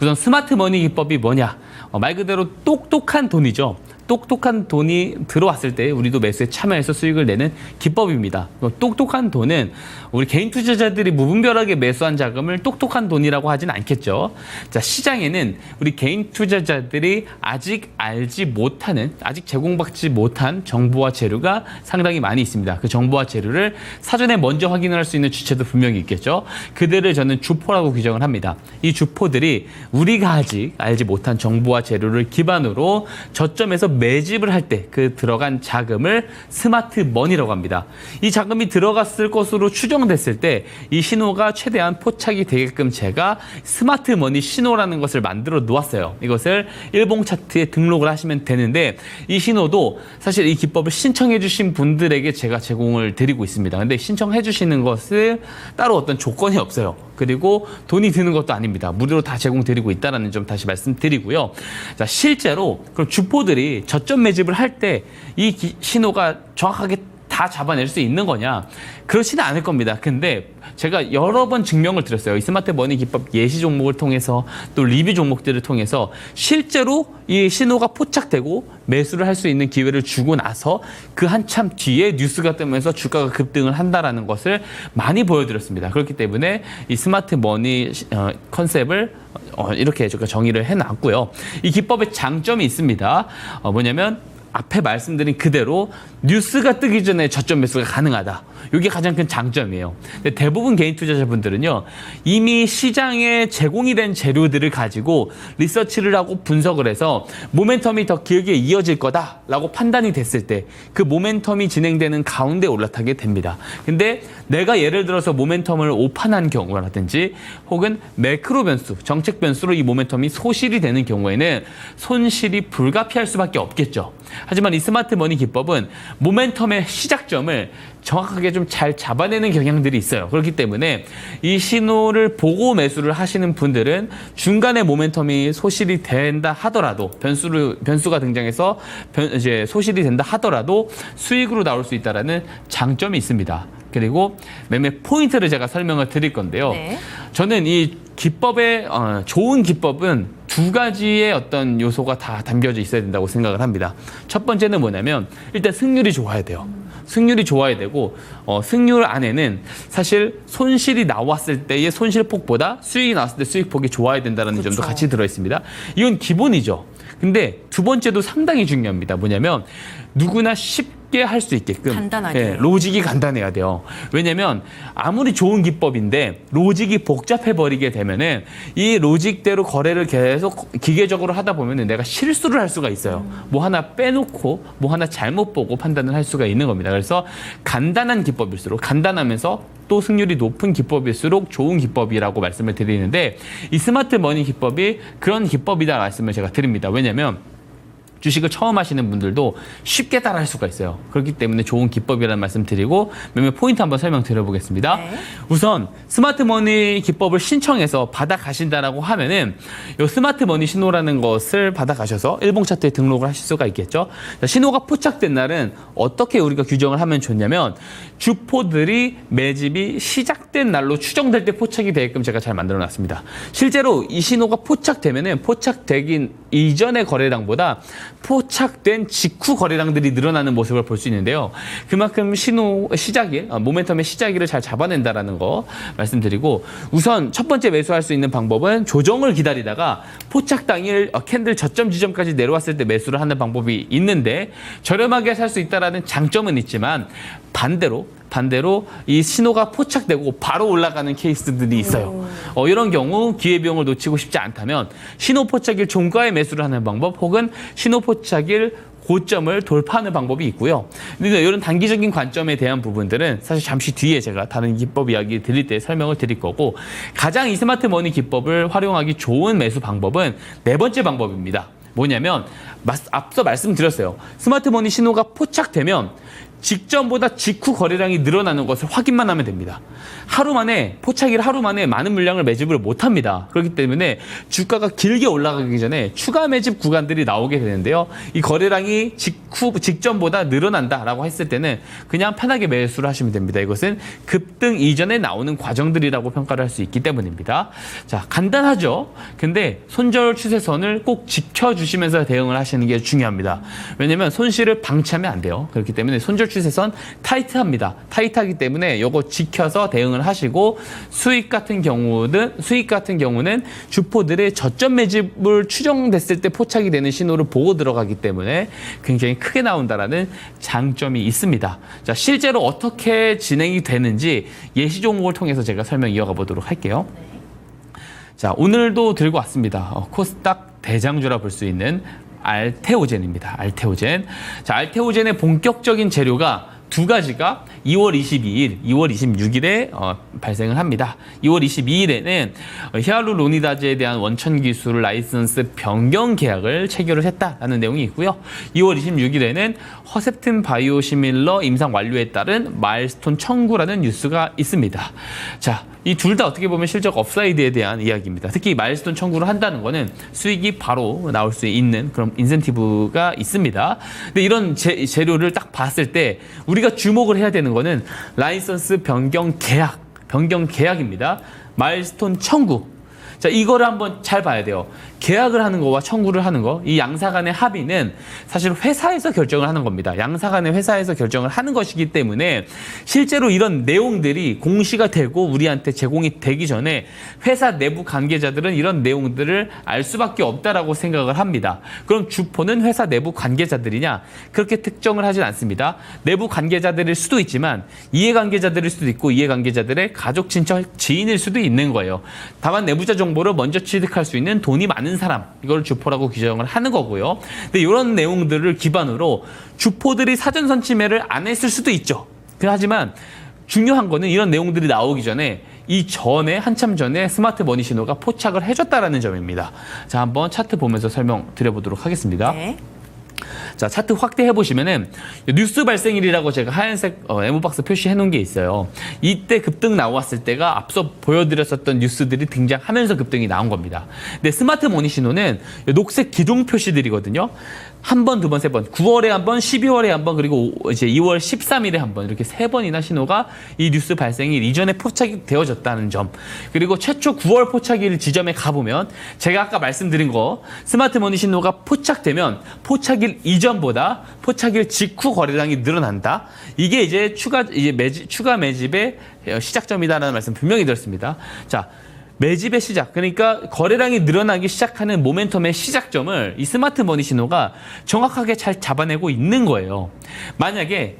우선 스마트 머니 기법이 뭐냐? 말 그대로 똑똑한 돈이죠. 똑똑한 돈이 들어왔을 때 우리도 매수에 참여해서 수익을 내는 기법입니다. 똑똑한 돈은 우리 개인 투자자들이 무분별하게 매수한 자금을 똑똑한 돈이라고 하진 않겠죠. 자, 시장에는 우리 개인 투자자들이 아직 알지 못하는, 아직 제공받지 못한 정보와 재료가 상당히 많이 있습니다. 그 정보와 재료를 사전에 먼저 확인할 수 있는 주체도 분명히 있겠죠. 그들을 저는 주포라고 규정을 합니다. 이 주포들이 우리가 아직 알지 못한 정보와 재료를 기반으로 저점에서 매집을 할 때 그 들어간 자금을 스마트 머니라고 합니다. 이 자금이 들어갔을 것으로 추정됐을 때 이 신호가 최대한 포착이 되게끔 제가 스마트 머니 신호라는 것을 만들어 놓았어요. 이것을 일봉 차트에 등록을 하시면 되는데, 이 신호도 사실 이 기법을 신청해 주신 분들에게 제가 제공을 드리고 있습니다. 근데 신청해 주시는 것을 따로 어떤 조건이 없어요. 그리고 돈이 드는 것도 아닙니다. 무료로 다 제공드리고 있다는 점 다시 말씀드리고요. 자, 실제로 그럼 주포들이 저점 매집을 할 때 이 신호가 정확하게 다 다 잡아낼 수 있는 거냐? 그렇지는 않을 겁니다. 근데 제가 여러 번 증명을 드렸어요. 이 스마트 머니 기법 예시 종목을 통해서 또 리뷰 종목들을 통해서 실제로 이 신호가 포착되고 매수를 할 수 있는 기회를 주고 나서 그 한참 뒤에 뉴스가 뜨면서 주가가 급등을 한다라는 것을 많이 보여드렸습니다. 그렇기 때문에 이 스마트 머니 컨셉을 이렇게 제가 정의를 해놨고요. 이 기법의 장점이 있습니다. 뭐냐면 앞에 말씀드린 그대로 뉴스가 뜨기 전에 저점 매수가 가능하다. 이게 가장 큰 장점이에요. 근데 대부분 개인 투자자분들은요, 이미 시장에 제공이 된 재료들을 가지고 리서치를 하고 분석을 해서 모멘텀이 더 길게 이어질 거다라고 판단이 됐을 때 그 모멘텀이 진행되는 가운데 올라타게 됩니다. 근데 내가 예를 들어서 모멘텀을 오판한 경우라든지 혹은 매크로 변수, 정책 변수로 이 모멘텀이 소실이 되는 경우에는 손실이 불가피할 수밖에 없겠죠. 하지만 이 스마트 머니 기법은 모멘텀의 시작점을 정확하게 좀 잘 잡아내는 경향들이 있어요. 그렇기 때문에 이 신호를 보고 매수를 하시는 분들은 중간에 모멘텀이 소실이 된다 하더라도 변수가 등장해서 이제 소실이 된다 하더라도 수익으로 나올 수 있다라는 장점이 있습니다. 그리고 매매 포인트를 제가 설명을 드릴 건데요. 네. 저는 이 기법의 좋은 기법은 두 가지의 어떤 요소가 다 담겨져 있어야 된다고 생각을 합니다. 첫 번째는 뭐냐면 일단 승률이 좋아야 돼요. 승률이 좋아야 되고 승률 안에는 사실 손실이 나왔을 때의 손실폭보다 수익이 나왔을 때 수익폭이 좋아야 된다는 점도 같이 들어있습니다. 이건 기본이죠. 근데 두 번째도 상당히 중요합니다. 뭐냐면 누구나 쉽게 할 수 있게끔 간단하게. 로직이 간단해야 돼요. 왜냐면 아무리 좋은 기법인데 로직이 복잡해버리게 되면은 이 로직대로 거래를 계속 기계적으로 하다 보면은 내가 실수를 할 수가 있어요. 뭐 하나 빼놓고 뭐 하나 잘못 보고 판단을 할 수가 있는 겁니다. 그래서 간단한 기법일수록 간단하면서 또 승률이 높은 기법일수록 좋은 기법이라고 말씀을 드리는데 이 스마트 머니 기법이 그런 기법이다 말씀을 제가 드립니다. 왜냐면 주식을 처음 하시는 분들도 쉽게 따라할 수가 있어요. 그렇기 때문에 좋은 기법이라는 말씀 드리고 매매 포인트 한번 설명드려보겠습니다. 네. 우선 스마트 머니 기법을 신청해서 받아가신다라고 하면은 이 스마트 머니 신호라는 것을 받아가셔서 일봉 차트에 등록을 하실 수가 있겠죠. 자, 신호가 포착된 날은 어떻게 우리가 규정을 하면 좋냐면 주포들이 매집이 시작된 날로 추정될 때 포착이 되게끔 제가 잘 만들어놨습니다. 실제로 이 신호가 포착되면은 포착되긴 이전의 거래량보다 포착된 직후 거래량들이 늘어나는 모습을 볼 수 있는데요. 그만큼 신호 시작일, 모멘텀의 시작일을 잘 잡아낸다라는 거 말씀드리고 우선 첫 번째 매수할 수 있는 방법은 조정을 기다리다가 포착 당일 캔들 저점 지점까지 내려왔을 때 매수를 하는 방법이 있는데 저렴하게 살 수 있다라는 장점은 있지만 반대로 이 신호가 포착되고 바로 올라가는 케이스들이 있어요. 이런 경우 기회비용을 놓치고 싶지 않다면 신호 포착일 종가에 매수를 하는 방법 혹은 신호 포착일 고점을 돌파하는 방법이 있고요. 근데 이런 단기적인 관점에 대한 부분들은 사실 잠시 뒤에 제가 다른 기법 이야기 드릴 때 설명을 드릴 거고 가장 이 스마트 머니 기법을 활용하기 좋은 매수 방법은 네 번째 방법입니다. 뭐냐면 앞서 말씀드렸어요. 스마트 머니 신호가 포착되면 직전보다 직후 거래량이 늘어나는 것을 확인만 하면 됩니다. 포착일 하루 만에 많은 물량을 매집을 못합니다. 그렇기 때문에 주가가 길게 올라가기 전에 추가 매집 구간들이 나오게 되는데요. 이 거래량이 직전보다 늘어난다라고 했을 때는 그냥 편하게 매수를 하시면 됩니다. 이것은 급등 이전에 나오는 과정들이라고 평가를 할 수 있기 때문입니다. 자, 간단하죠? 근데 손절 추세선을 꼭 지켜주시면서 대응을 하시는 게 중요합니다. 왜냐면 손실을 방치하면 안 돼요. 그렇기 때문에 손절 추세선 타이트합니다. 타이트하기 때문에 이거 지켜서 대응을 하시고 수익 같은 경우는 주포들의 저점 매집을 추정됐을 때 포착이 되는 신호를 보고 들어가기 때문에 굉장히 크게 나온다라는 장점이 있습니다. 자, 실제로 어떻게 진행이 되는지 예시 종목을 통해서 제가 설명 이어가 보도록 할게요. 자, 오늘도 들고 왔습니다. 코스닥 대장주라 볼 수 있는 알테오젠입니다. 알테오젠. 자, 알테오젠의 본격적인 재료가 두 가지가 2월 22일, 2월 26일에 발생을 합니다. 2월 22일에는 히알루로니다제에 대한 원천 기술 라이선스 변경 계약을 체결을 했다라는 내용이 있고요. 2월 26일에는 허셉틴 바이오시밀러 임상 완료에 따른 마일스톤 청구라는 뉴스가 있습니다. 자, 이 둘 다 어떻게 보면 실적 업사이드에 대한 이야기입니다. 특히 마일스톤 청구를 한다는 거는 수익이 바로 나올 수 있는 그런 인센티브가 있습니다. 근데 이런 재료를 딱 봤을 때 우리가 주목을 해야 되는 거는 라이선스 변경 계약입니다. 마일스톤 청구. 자, 이거를 한번 잘 봐야 돼요. 계약을 하는 거와 청구를 하는 거, 이 양사 간의 합의는 사실 회사에서 결정을 하는 겁니다. 양사 간의 회사에서 결정을 하는 것이기 때문에 실제로 이런 내용들이 공시가 되고 우리한테 제공이 되기 전에 회사 내부 관계자들은 이런 내용들을 알 수밖에 없다라고 생각을 합니다. 그럼 주포는 회사 내부 관계자들이냐? 그렇게 특정을 하진 않습니다. 내부 관계자들일 수도 있지만 이해관계자들일 수도 있고 이해관계자들의 가족, 친척, 지인일 수도 있는 거예요. 다만 내부자 정보를 먼저 취득할 수 있는 돈이 많은 사람, 이걸 주포라고 규정을 하는 거고요. 근데 이런 내용들을 기반으로 주포들이 사전 선취매를 안 했을 수도 있죠. 하지만 중요한 거는 이런 내용들이 나오기 전에 한참 전에 스마트 머니 신호가 포착을 해줬다라는 점입니다. 자, 한번 차트 보면서 설명드려보도록 하겠습니다. 네. 자, 차트 확대해 보시면은 뉴스 발생일이라고 제가 하얀색 네모박스 표시해 놓은 게 있어요. 이때 급등 나왔을 때가 앞서 보여드렸었던 뉴스들이 등장하면서 급등이 나온 겁니다. 근데 스마트 머니 신호는 녹색 기둥 표시들이거든요. 한 번, 두 번, 세 번. 9월에 한 번, 12월에 한 번, 그리고 이제 2월 13일에 한 번. 이렇게 세 번이나 신호가 이 뉴스 발생일 이전에 포착이 되어졌다는 점. 그리고 최초 9월 포착일 지점에 가보면 제가 아까 말씀드린 거 스마트 머니 신호가 포착되면 포착일 이전보다 포착일 직후 거래량이 늘어난다. 이게 이제 추가 매집의 시작점이다라는 말씀 분명히 드렸습니다. 자, 매집의 시작, 그러니까 거래량이 늘어나기 시작하는 모멘텀의 시작점을 이 스마트 머니 신호가 정확하게 잘 잡아내고 있는 거예요. 만약에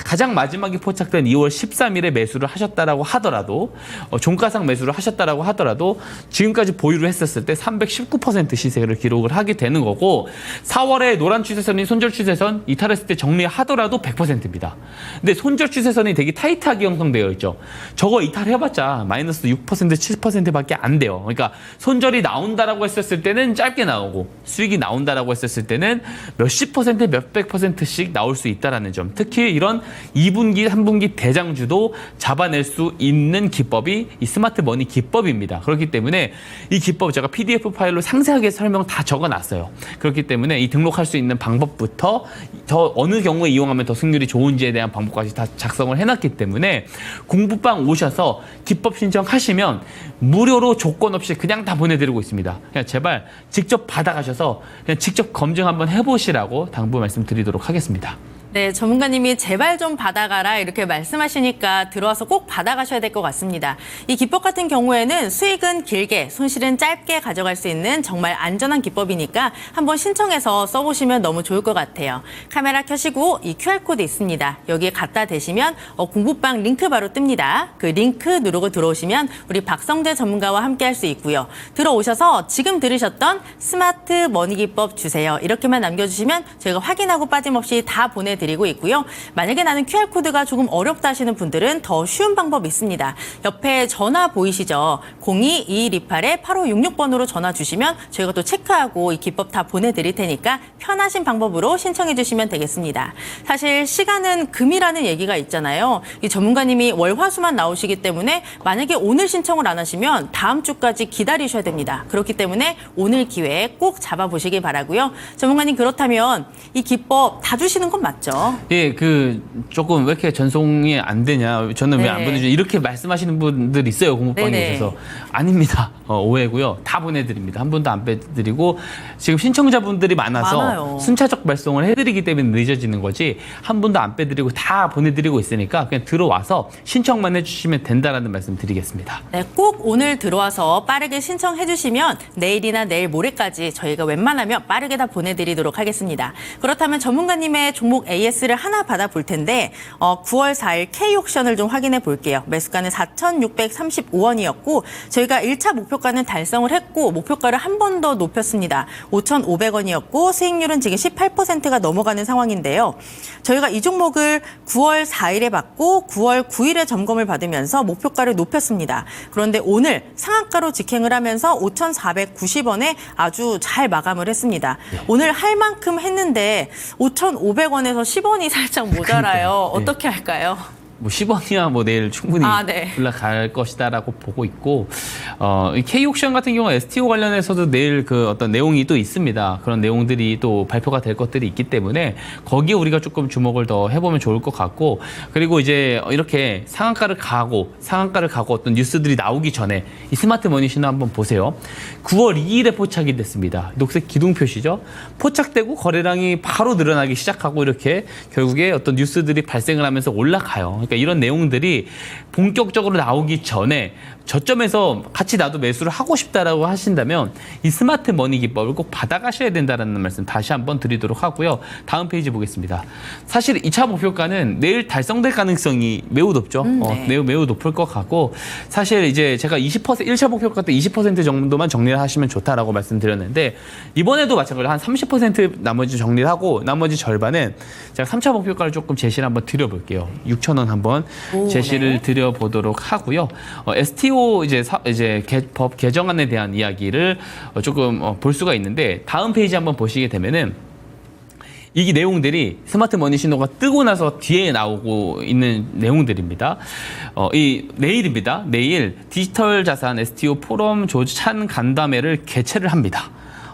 가장 마지막에 포착된 2월 13일에 매수를 하셨다라고 하더라도 종가상 매수를 하셨다라고 하더라도 지금까지 보유를 했었을 때 319% 시세를 기록을 하게 되는 거고 4월에 노란 추세선이 손절 추세선 이탈했을 때 정리하더라도 100%입니다. 근데 손절 추세선이 되게 타이트하게 형성되어 있죠. 저거 이탈해봤자 마이너스 6% 7%밖에 안 돼요. 그러니까 손절이 나온다라고 했었을 때는 짧게 나오고 수익이 나온다라고 했었을 때는 몇십 퍼센트 몇백 %씩 나올 수 있다라는 점. 특히 이런 2분기, 3분기 대장주도 잡아낼 수 있는 기법이 이 스마트 머니 기법입니다. 그렇기 때문에 이 기법 제가 PDF 파일로 상세하게 설명 다 적어놨어요. 그렇기 때문에 이 등록할 수 있는 방법부터 더 어느 경우에 이용하면 더 승률이 좋은지에 대한 방법까지 다 작성을 해놨기 때문에 공부방 오셔서 기법 신청하시면 무료로 조건 없이 그냥 다 보내드리고 있습니다. 그냥 제발 직접 받아가셔서 그냥 직접 검증 한번 해보시라고 당부 말씀드리도록 하겠습니다. 네, 전문가님이 제발 좀 받아가라 이렇게 말씀하시니까 들어와서 꼭 받아가셔야 될 것 같습니다. 이 기법 같은 경우에는 수익은 길게, 손실은 짧게 가져갈 수 있는 정말 안전한 기법이니까 한번 신청해서 써보시면 너무 좋을 것 같아요. 카메라 켜시고 이 QR코드 있습니다. 여기에 갖다 대시면 공부방 링크 바로 뜹니다. 그 링크 누르고 들어오시면 우리 박성재 전문가와 함께 할 수 있고요. 들어오셔서 지금 들으셨던 스마트 머니 기법 주세요. 이렇게만 남겨주시면 저희가 확인하고 빠짐없이 다 보내드립니다. 드리고 있고요. 만약에 나는 QR코드가 조금 어렵다 하시는 분들은 더 쉬운 방법이 있습니다. 옆에 전화 보이시죠? 02-2128-8566번으로 전화 주시면 저희가 또 체크하고 이 기법 다 보내드릴 테니까 편하신 방법으로 신청해 주시면 되겠습니다. 사실 시간은 금이라는 얘기가 있잖아요. 이 전문가님이 월화수만 나오시기 때문에 만약에 오늘 신청을 안 하시면 다음 주까지 기다리셔야 됩니다. 그렇기 때문에 오늘 기회에 꼭 잡아보시기 바라고요. 전문가님 그렇다면 이 기법 다 주시는 건 맞죠? 예, 조금 왜 이렇게 전송이 안 되냐, 저는 왜 안 보내주냐, 이렇게 말씀하시는 분들 있어요, 공부방에 오셔서. 아닙니다. 오해고요. 다 보내드립니다. 한 분도 안 빼드리고, 지금 신청자분들이 많아요. 순차적 발송을 해드리기 때문에 늦어지는 거지, 한 분도 안 빼드리고 다 보내드리고 있으니까 그냥 들어와서 신청만 해주시면 된다라는 말씀 드리겠습니다. 네, 꼭 오늘 들어와서 빠르게 신청해 주시면 내일이나 내일 모레까지 저희가 웬만하면 빠르게 다 보내드리도록 하겠습니다. 그렇다면 전문가님의 종목 A AS를 하나 받아볼 텐데 9월 4일 K옥션을 좀 확인해 볼게요. 매수가는 4,635원이었고 저희가 1차 목표가는 달성을 했고 목표가를 한 번 더 높였습니다. 5,500원이었고 수익률은 지금 18%가 넘어가는 상황인데요. 저희가 이 종목을 9월 4일에 받고 9월 9일에 점검을 받으면서 목표가를 높였습니다. 그런데 오늘 상한가로 직행을 하면서 5,490원에 아주 잘 마감을 했습니다. 오늘 할 만큼 했는데 5,500원에서 10원이 살짝 모자라요. 네. 어떻게 할까요? 뭐 10원이야 뭐 내일 충분히 네. 올라갈 것이다라고 보고 있고 이 K옥션 같은 경우 STO 관련해서도 내일 그 어떤 내용이 또 있습니다. 그런 내용들이 또 발표가 될 것들이 있기 때문에 거기에 우리가 조금 주목을 더 해보면 좋을 것 같고 그리고 이제 이렇게 상한가를 가고 어떤 뉴스들이 나오기 전에 이 스마트 머니 신호 한번 보세요. 9월 2일에 포착이 됐습니다. 녹색 기둥 표시죠. 포착되고 거래량이 바로 늘어나기 시작하고 이렇게 결국에 어떤 뉴스들이 발생을 하면서 올라가요. 그러니까 이런 내용들이 본격적으로 나오기 전에 저점에서 같이 나도 매수를 하고 싶다라고 하신다면 이 스마트 머니 기법을 꼭 받아가셔야 된다는 말씀 다시 한번 드리도록 하고요. 다음 페이지 보겠습니다. 사실 2차 목표가는 내일 달성될 가능성이 매우 높죠. 네. 매우 높을 것 같고 사실 이제 제가 1차 목표가 때 20% 정도만 정리를 하시면 좋다라고 말씀드렸는데 이번에도 마찬가지로 한 30% 나머지 정리를 하고 나머지 절반은 제가 3차 목표가를 조금 제시를 한번 드려볼게요. 6,000원 한번 제시를 네. 드려보도록 하고요. STO 법 개정안에 대한 이야기를 조금 볼 수가 있는데 다음 페이지 한번 보시게 되면은 이 내용들이 스마트 머니 신호가 뜨고 나서 뒤에 나오고 있는 내용들입니다. 내일입니다. 내일 디지털 자산 STO 포럼 조찬 간담회를 개최를 합니다.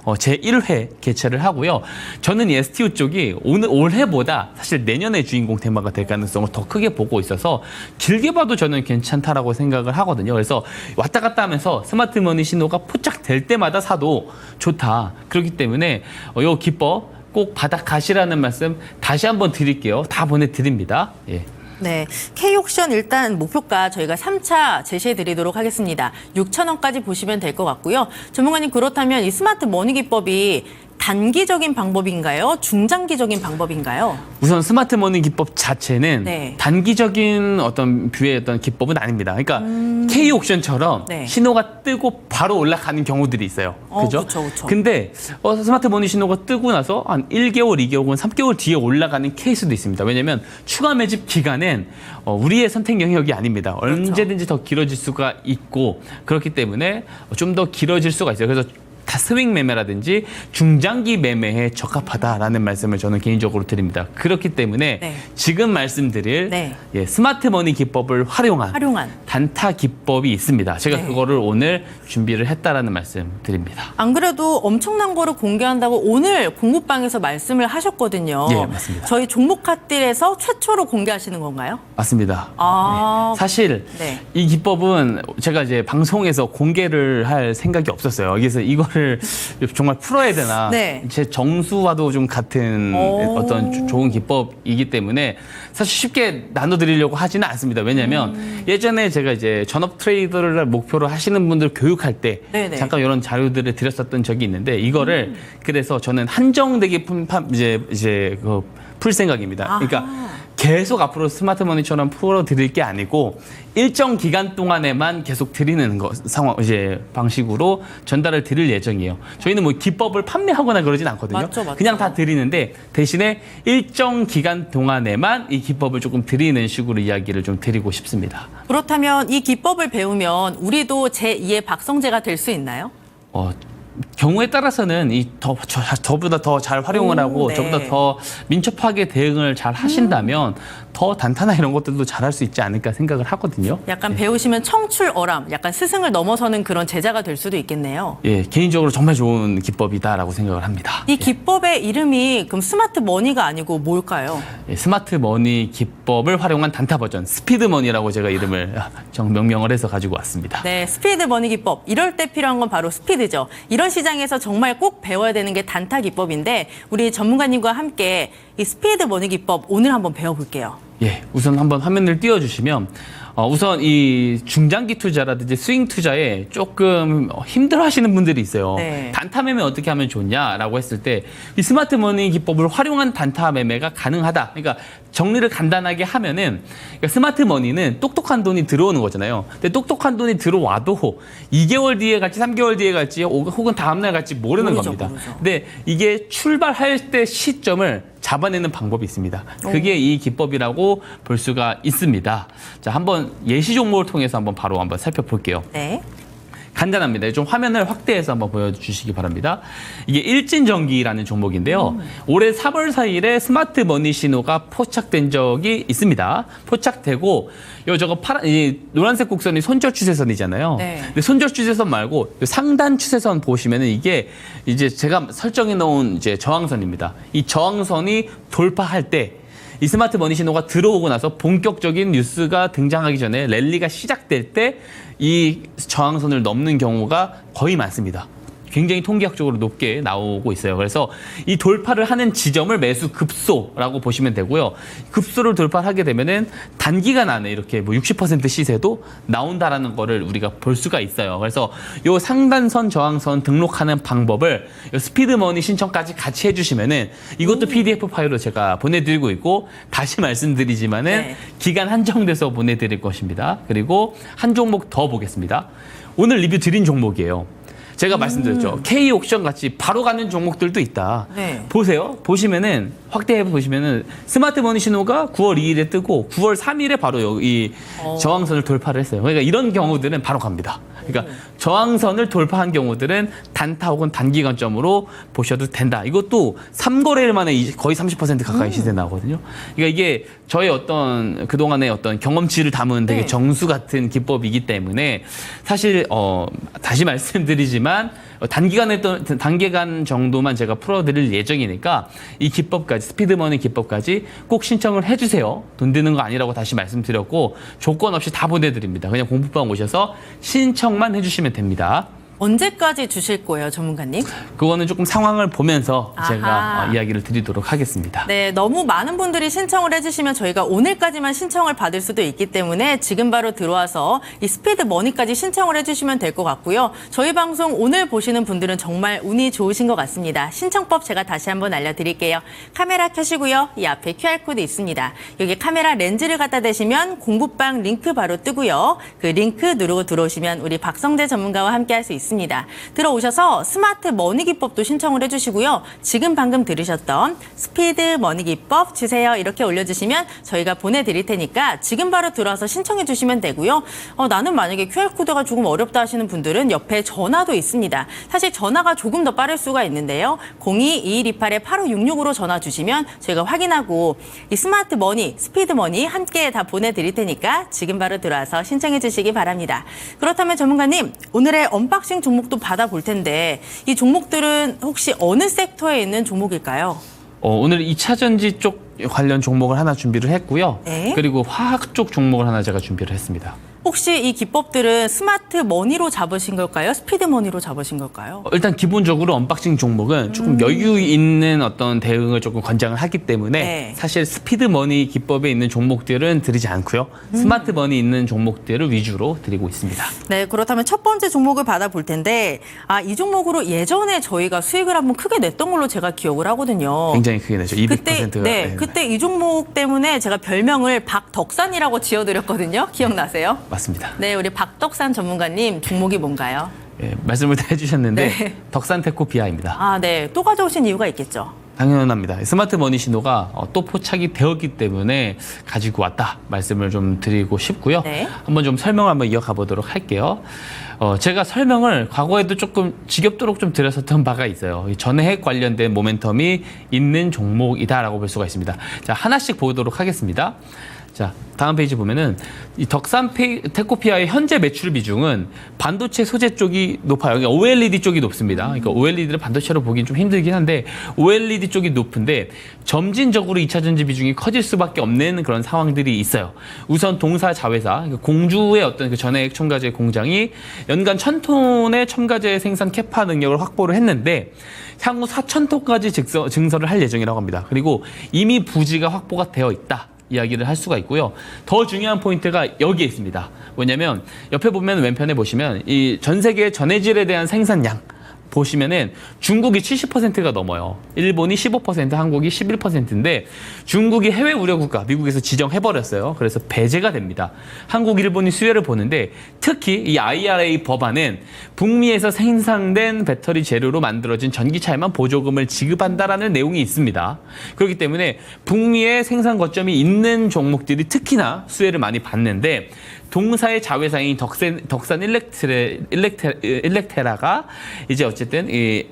제1회 개최를 하고요. 저는 이 STO 쪽이 올해보다 사실 내년의 주인공 테마가 될 가능성을 더 크게 보고 있어서 길게 봐도 저는 괜찮다라고 생각을 하거든요. 그래서 왔다 갔다 하면서 스마트 머니 신호가 포착될 때마다 사도 좋다. 그렇기 때문에 이 기법 꼭 받아가시라는 말씀 다시 한번 드릴게요. 다 보내드립니다. 예. 네, K옥션 일단 목표가 저희가 3차 제시해 드리도록 하겠습니다. 6,000원까지 보시면 될 것 같고요. 전문가님 그렇다면 이 스마트 머니 기법이 단기적인 방법인가요? 중장기적인 방법인가요? 우선 스마트 머니 기법 자체는 네. 단기적인 어떤 뷰의 어떤 기법은 아닙니다. 그러니까 K옥션처럼 네. 신호가 뜨고 바로 올라가는 경우들이 있어요. 그죠? 그쵸. 근데 스마트 머니 신호가 뜨고 나서 한 1개월, 2개월, 3개월 뒤에 올라가는 케이스도 있습니다. 왜냐하면 추가 매집 기간은 우리의 선택 영역이 아닙니다. 언제든지 더 길어질 수가 있고 그렇기 때문에 좀 더 길어질 수가 있어요. 그래서 다 스윙 매매라든지 중장기 매매에 적합하다라는 말씀을 저는 개인적으로 드립니다. 그렇기 때문에 네. 지금 말씀드릴 네. 스마트 머니 기법을 활용한 단타 기법이 있습니다. 제가 네. 그거를 오늘 준비를 했다라는 말씀 드립니다. 안 그래도 엄청난 거를 공개한다고 오늘 공부방에서 말씀을 하셨거든요. 예, 맞습니다. 저희 종목카딜에서 최초로 공개하시는 건가요? 맞습니다. 아, 사실 네. 이 기법은 제가 이제 방송에서 공개를 할 생각이 없었어요. 그래서 이거를 정말 풀어야 되나. 네. 제 정수와도 좀 같은 오. 어떤 좋은 기법이기 때문에 사실 쉽게 나눠드리려고 하지는 않습니다. 왜냐하면 예전에 제가 이제 전업 트레이더를 목표로 하시는 분들 교육할 때 네네. 잠깐 이런 자료들을 드렸었던 적이 있는데 이거를 그래서 저는 한정되게 풀 생각입니다. 아하. 그러니까 계속 앞으로 스마트 머니처럼 풀어드릴 게 아니고 일정 기간 동안에만 계속 드리는 방식으로 전달을 드릴 예정이에요. 저희는 뭐 기법을 판매하거나 그러진 않거든요. 맞죠. 그냥 다 드리는데 대신에 일정 기간 동안에만 이 기법을 조금 드리는 식으로 이야기를 좀 드리고 싶습니다. 그렇다면 이 기법을 배우면 우리도 제2의 박성재가 될 수 있나요? 경우에 따라서는 저보다 더 잘 활용을 하고 네. 저보다 더 민첩하게 대응을 잘 하신다면 더 단타나 이런 것들도 잘할 수 있지 않을까 생각을 하거든요. 약간 배우시면 청출어람, 약간 스승을 넘어서는 그런 제자가 될 수도 있겠네요. 예, 개인적으로 정말 좋은 기법이다라고 생각을 합니다. 이 기법의 이름이 그럼 스마트 머니가 아니고 뭘까요? 예, 스마트 머니 기법을 활용한 단타 버전, 스피드 머니라고 제가 이름을 명명을 해서 가지고 왔습니다. 네, 스피드 머니 기법. 이럴 때 필요한 건 바로 스피드죠. 이런 시장에서 정말 꼭 배워야 되는 게 단타 기법인데 우리 전문가님과 함께 이 스피드 머니 기법 오늘 한번 배워볼게요. 예, 우선 한번 화면을 띄워주시면 우선 이 중장기 투자라든지 스윙 투자에 조금 힘들어하시는 분들이 있어요. 네. 단타 매매 어떻게 하면 좋냐라고 했을 때 이 스마트 머니 기법을 활용한 단타 매매가 가능하다. 그러니까 정리를 간단하게 하면은 그러니까 스마트 머니는 똑똑한 돈이 들어오는 거잖아요. 근데 똑똑한 돈이 들어와도 2개월 뒤에 갈지 3개월 뒤에 갈지 혹은 다음 날 갈지 모르는 모르죠, 겁니다. 모르죠. 근데 이게 출발할 때 시점을 잡아내는 방법이 있습니다. 그게 이 기법이라고 볼 수가 있습니다. 자, 한번 예시 종목을 통해서 바로 살펴볼게요. 네. 간단합니다. 좀 화면을 확대해서 한번 보여주시기 바랍니다. 이게 일진전기라는 종목인데요. 올해 3월 4일에 스마트 머니 신호가 포착된 적이 있습니다. 포착되고 저거 이 노란색 곡선이 손절 추세선이잖아요. 네. 근데 손절 추세선 말고 상단 추세선 보시면은 이게 이제 제가 설정해 놓은 이제 저항선입니다. 이 저항선이 돌파할 때 이 스마트 머니 신호가 들어오고 나서 본격적인 뉴스가 등장하기 전에 랠리가 시작될 때 이 저항선을 넘는 경우가 거의 많습니다. 굉장히 통계학적으로 높게 나오고 있어요. 그래서 이 돌파를 하는 지점을 매수 급소라고 보시면 되고요. 급소를 돌파하게 되면은 단기간 안에 이렇게 60% 시세도 나온다라는 거를 우리가 볼 수가 있어요. 그래서 요 상단선 저항선 등록하는 방법을 요 스피드머니 신청까지 같이 해주시면은 이것도 PDF 파일로 제가 보내드리고 있고 다시 말씀드리지만은 네. 기간 한정돼서 보내드릴 것입니다. 그리고 한 종목 더 보겠습니다. 오늘 리뷰 드린 종목이에요. 제가 말씀드렸죠. K옥션 같이 바로 가는 종목들도 있다. 네. 보세요. 보시면은 확대해 보시면은 스마트 머니 신호가 9월 2일에 뜨고 9월 3일에 바로 여기 저항선을 돌파를 했어요. 그러니까 이런 경우들은 바로 갑니다. 그러니까 저항선을 돌파한 경우들은 단타 혹은 단기간점으로 보셔도 된다. 이것도 3거래일 만에 거의 30% 가까이 시세 나거든요. 그러니까 이게 저의 어떤 그동안의 어떤 경험치를 담은 되게 네. 정수 같은 기법이기 때문에 사실 다시 말씀드리지만 단기간 정도만 제가 풀어드릴 예정이니까 이 기법까지 스피드머니 기법까지 꼭 신청을 해주세요. 돈 드는 거 아니라고 다시 말씀드렸고 조건 없이 다 보내드립니다. 그냥 공부방 오셔서 신청만 해주시면 됩니다. 언제까지 주실 거예요, 전문가님? 그거는 조금 상황을 보면서 아하. 제가 이야기를 드리도록 하겠습니다. 네, 너무 많은 분들이 신청을 해주시면 저희가 오늘까지만 신청을 받을 수도 있기 때문에 지금 바로 들어와서 이 스피드 머니까지 신청을 해주시면 될 것 같고요. 저희 방송 오늘 보시는 분들은 정말 운이 좋으신 것 같습니다. 신청법 제가 다시 한번 알려드릴게요. 카메라 켜시고요. 이 앞에 QR코드 있습니다. 여기 카메라 렌즈를 갖다 대시면 공부방 링크 바로 뜨고요. 그 링크 누르고 들어오시면 우리 박성재 전문가와 함께 할 수 있습니다. 들어오셔서 스마트 머니 기법도 신청을 해주시고요. 지금 방금 들으셨던 스피드 머니 기법 주세요. 이렇게 올려주시면 저희가 보내드릴 테니까 지금 바로 들어와서 신청해 주시면 되고요. 나는 만약에 QR코드가 조금 어렵다 하시는 분들은 옆에 전화도 있습니다. 사실 전화가 조금 더 빠를 수가 있는데요. 02-2128-8566으로 전화 주시면 저희가 확인하고 이 스마트 머니, 스피드 머니 함께 다 보내드릴 테니까 지금 바로 들어와서 신청해 주시기 바랍니다. 그렇다면 전문가님, 오늘의 언박싱 종목도 받아볼 텐데 이 종목들은 혹시 어느 섹터에 있는 종목일까요? 오늘 2차전지 쪽 관련 종목을 하나 준비를 했고요. 네. 그리고 화학 쪽 종목을 하나 제가 준비를 했습니다. 혹시 이 기법들은 스마트 머니로 잡으신 걸까요? 스피드 머니로 잡으신 걸까요? 일단 기본적으로 언박싱 종목은 조금 여유 있는 어떤 대응을 조금 권장을 하기 때문에 네. 사실 스피드 머니 기법에 있는 종목들은 드리지 않고요. 스마트 머니 있는 종목들을 위주로 드리고 있습니다. 네, 그렇다면 첫 번째 종목을 받아볼 텐데 이 종목으로 예전에 저희가 수익을 한번 크게 냈던 걸로 제가 기억을 하거든요. 굉장히 크게 내죠. 200%가. 네, 그때 이 종목 때문에 제가 별명을 박덕산이라고 지어드렸거든요. 기억나세요? 맞습니다. 네, 우리 박덕산 전문가님 종목이 뭔가요? 예, 말씀을 다 해주셨는데 네. 덕산테코비아입니다. 네, 또 가져오신 이유가 있겠죠? 당연합니다. 스마트 머니 신호가 또 포착이 되었기 때문에 가지고 왔다 말씀을 좀 드리고 싶고요. 네. 한번 좀 설명을 한번 이어가 보도록 할게요. 제가 설명을 과거에도 조금 지겹도록 좀 드렸었던 바가 있어요. 이 전해핵 관련된 모멘텀이 있는 종목이다라고 볼 수가 있습니다. 자, 하나씩 보도록 하겠습니다. 자, 다음 페이지 보면은 이 덕산테코피아의 현재 매출 비중은 반도체 소재 쪽이 높아요. 그러니까 OLED 쪽이 높습니다. 그러니까 OLED를 반도체로 보긴 좀 힘들긴 한데 OLED 쪽이 높은데 점진적으로 2차 전지 비중이 커질 수밖에 없는 그런 상황들이 있어요. 우선 동사 자회사, 그러니까 공주의 어떤 그 전해핵 첨가제 공장이 연간 1,000톤의 첨가제 생산 캐파 능력을 확보를 했는데 향후 4,000톤까지 증설을 할 예정이라고 합니다. 그리고 이미 부지가 확보가 되어 있다. 이야기를 할 수가 있고요. 더 중요한 포인트가 여기에 있습니다. 뭐냐면 옆에 보면 왼편에 보시면 이 전 세계 전해질에 대한 생산량 보시면은 중국이 70%가 넘어요. 일본이 15%, 한국이 11%인데 중국이 해외 우려 국가 미국에서 지정해버렸어요. 그래서 배제가 됩니다. 한국, 일본이 수혜를 보는데 특히 이 IRA 법안은 북미에서 생산된 배터리 재료로 만들어진 전기차에만 보조금을 지급한다라는 내용이 있습니다. 그렇기 때문에 북미의 생산 거점이 있는 종목들이 특히나 수혜를 많이 받는데 동사의 자회사인 덕산 일렉테라가 이제 어쨌든 이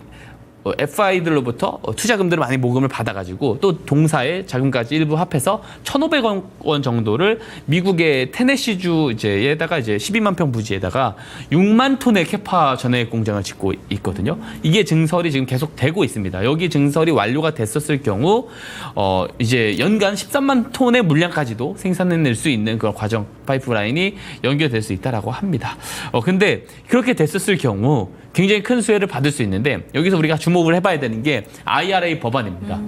FI들로부터 투자금들을 많이 모금을 받아가지고 또 동사의 자금까지 일부 합해서 1,500억 원 정도를 미국의 테네시주 이제에다가 이제 12만 평 부지에다가 6만 톤의 캐파 전해액 공장을 짓고 있거든요. 이게 증설이 지금 계속 되고 있습니다. 여기 증설이 완료가 됐었을 경우 이제 연간 13만 톤의 물량까지도 생산해낼 수 있는 그런 과정 파이프라인이 연결될 수 있다라고 합니다. 근데 그렇게 됐었을 경우 굉장히 큰 수혜를 받을 수 있는데 여기서 우리가 주목을 해봐야 되는 게 IRA 법안입니다.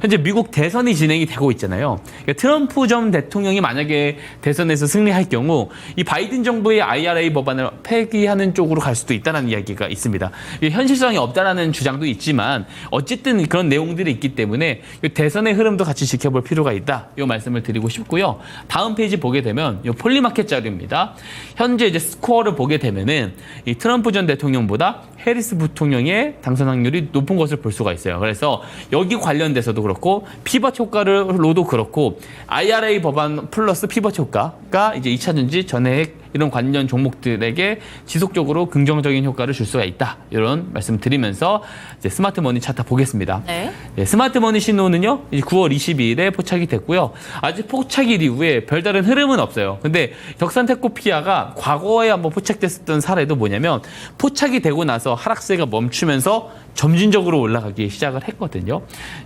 현재 미국 대선이 진행이 되고 있잖아요. 그러니까 트럼프 전 대통령이 만약에 대선에서 승리할 경우 이 바이든 정부의 IRA 법안을 폐기하는 쪽으로 갈 수도 있다는 이야기가 있습니다. 현실성이 없다라는 주장도 있지만 어쨌든 그런 내용들이 있기 때문에 대선의 흐름도 같이 지켜볼 필요가 있다. 이 말씀을 드리고 싶고요. 다음 페이지 보게 되면 이 폴리마켓 자료입니다. 현재 이제 스코어를 보게 되면은 이 트럼프 전 대통령보다 해리스 부통령의 당선 확률이 높은 것을 볼 수가 있어요. 그래서 여기 관련돼서도 그렇고 피벗 효과로도 그렇고 IRA 법안 플러스 피벗 효과가 이제 2차 전지 전해액 이런 관련 종목들에게 지속적으로 긍정적인 효과를 줄 수가 있다. 이런 말씀 드리면서 이제 스마트머니 차트 보겠습니다. 네. 네, 스마트머니 신호는요. 이제 9월 22일에 포착이 됐고요. 아직 포착일 이후에 별다른 흐름은 없어요. 근데 덕산테코피아가 과거에 한번 포착됐었던 사례도 뭐냐면 포착이 되고 나서 하락세가 멈추면서 점진적으로 올라가기 시작을 했거든요.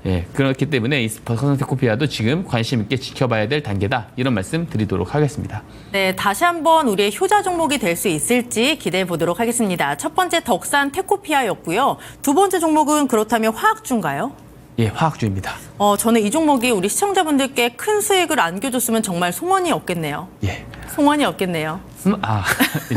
예, 그렇기 때문에 이 덕산테코피아도 지금 관심 있게 지켜봐야 될 단계다. 이런 말씀 드리도록 하겠습니다. 네, 다시 한번 우리의 효자 종목이 될 수 있을지 기대해 보도록 하겠습니다. 첫 번째 덕산 테코피아였고요. 두 번째 종목은 그렇다면 화학주인가요? 예, 화학주입니다. 저는 이 종목이 우리 시청자분들께 큰 수익을 안겨줬으면 정말 소원이 없겠네요. 예. 소원이 없겠네요.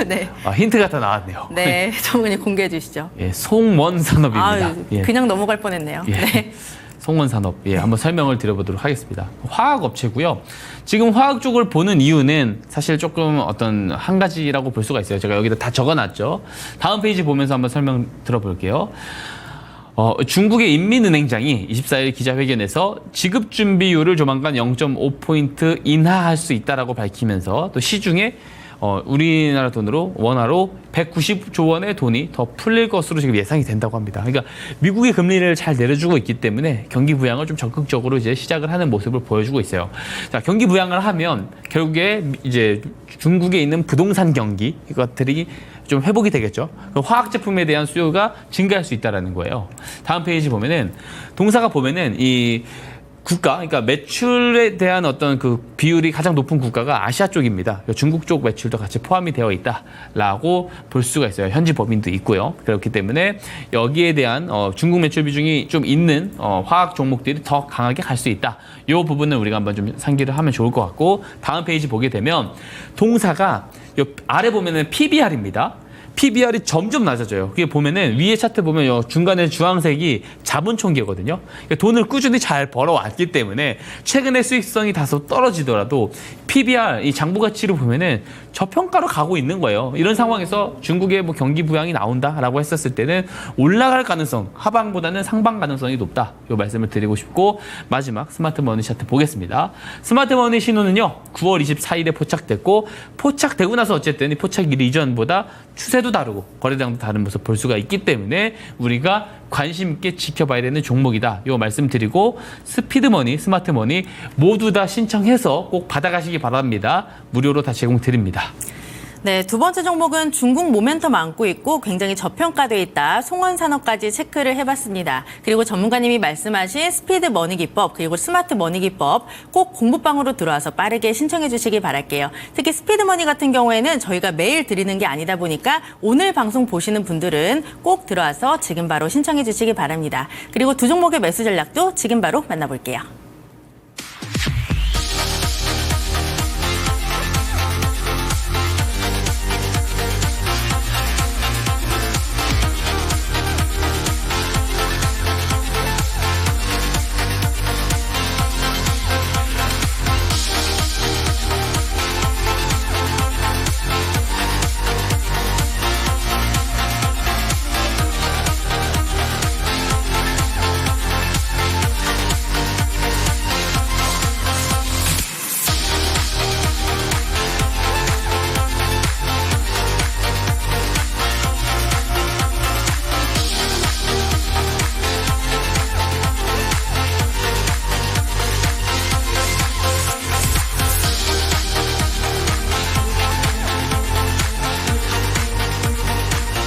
네. 힌트가 더 나왔네요. 네, 전문의 공개해 주시죠. 예, 송원산업입니다. 예. 그냥 넘어갈 뻔했네요. 예. 네. 송원산업, 예, 한번 설명을 드려보도록 하겠습니다. 화학업체고요. 지금 화학 쪽을 보는 이유는 사실 조금 어떤 한 가지라고 볼 수가 있어요. 제가 여기다 다 적어놨죠. 다음 페이지 보면서 한번 설명 들어볼게요. 중국의 인민은행장이 24일 기자회견에서 지급 준비율을 조만간 0.5포인트 인하할 수 있다라고 밝히면서 또 시중에 우리나라 돈으로 원화로 190조 원의 돈이 더 풀릴 것으로 지금 예상이 된다고 합니다. 그러니까 미국의 금리를 잘 내려주고 있기 때문에 경기 부양을 좀 적극적으로 이제 시작을 하는 모습을 보여주고 있어요. 자, 경기 부양을 하면 결국에 이제 중국에 있는 부동산 경기 이것들이 좀 회복이 되겠죠. 화학 제품에 대한 수요가 증가할 수 있다라는 거예요. 다음 페이지 보면은 동사가 보면은 이 국가, 그러니까 매출에 대한 어떤 그 비율이 가장 높은 국가가 아시아 쪽입니다. 그러니까 중국 쪽 매출도 같이 포함이 되어 있다라고 볼 수가 있어요. 현지 법인도 있고요. 그렇기 때문에 여기에 대한 중국 매출 비중이 좀 있는 화학 종목들이 더 강하게 갈 수 있다. 이 부분은 우리가 한번 좀 상기를 하면 좋을 것 같고 다음 페이지 보게 되면 동사가 요 아래 보면은 PBR입니다. PBR이 점점 낮아져요. 그게 보면은 위에 차트 보면 중간에 주황색이 자본총계거든요. 그러니까 돈을 꾸준히 잘 벌어왔기 때문에 최근에 수익성이 다소 떨어지더라도 PBR, 이 장부 가치로 보면은 저평가로 가고 있는 거예요. 이런 상황에서 중국의 뭐 경기 부양이 나온다라고 했었을 때는 올라갈 가능성, 하방보다는 상방 가능성이 높다. 이 말씀을 드리고 싶고 마지막 스마트머니 차트 보겠습니다. 스마트머니 신호는요. 9월 24일에 포착됐고 포착되고 나서 어쨌든 이 포착일 이전보다 추세도 다르고 거래량도 다른 모습 볼 수가 있기 때문에 우리가 관심 있게 지켜봐야 되는 종목이다. 이 말씀드리고 스피드머니, 스마트머니 모두 다 신청해서 꼭 받아가시기 바랍니다. 무료로 다 제공드립니다. 네, 두 번째 종목은 중국 모멘텀 안고 있고 굉장히 저평가되어 있다. 송원산업까지 체크를 해봤습니다. 그리고 전문가님이 말씀하신 스피드 머니 기법 그리고 스마트 머니 기법 꼭 공부방으로 들어와서 빠르게 신청해 주시기 바랄게요. 특히 스피드 머니 같은 경우에는 저희가 매일 드리는 게 아니다 보니까 오늘 방송 보시는 분들은 꼭 들어와서 지금 바로 신청해 주시기 바랍니다. 그리고 두 종목의 매수 전략도 지금 바로 만나볼게요.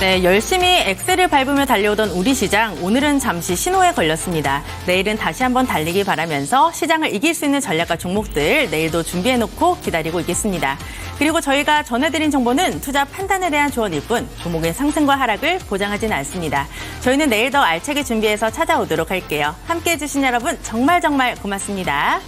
네, 열심히 엑셀을 밟으며 달려오던 우리 시장, 오늘은 잠시 신호에 걸렸습니다. 내일은 다시 한번 달리기 바라면서 시장을 이길 수 있는 전략과 종목들 내일도 준비해놓고 기다리고 있겠습니다. 그리고 저희가 전해드린 정보는 투자 판단에 대한 조언일 뿐 종목의 상승과 하락을 보장하지는 않습니다. 저희는 내일 더 알차게 준비해서 찾아오도록 할게요. 함께해 주신 여러분 정말 고맙습니다.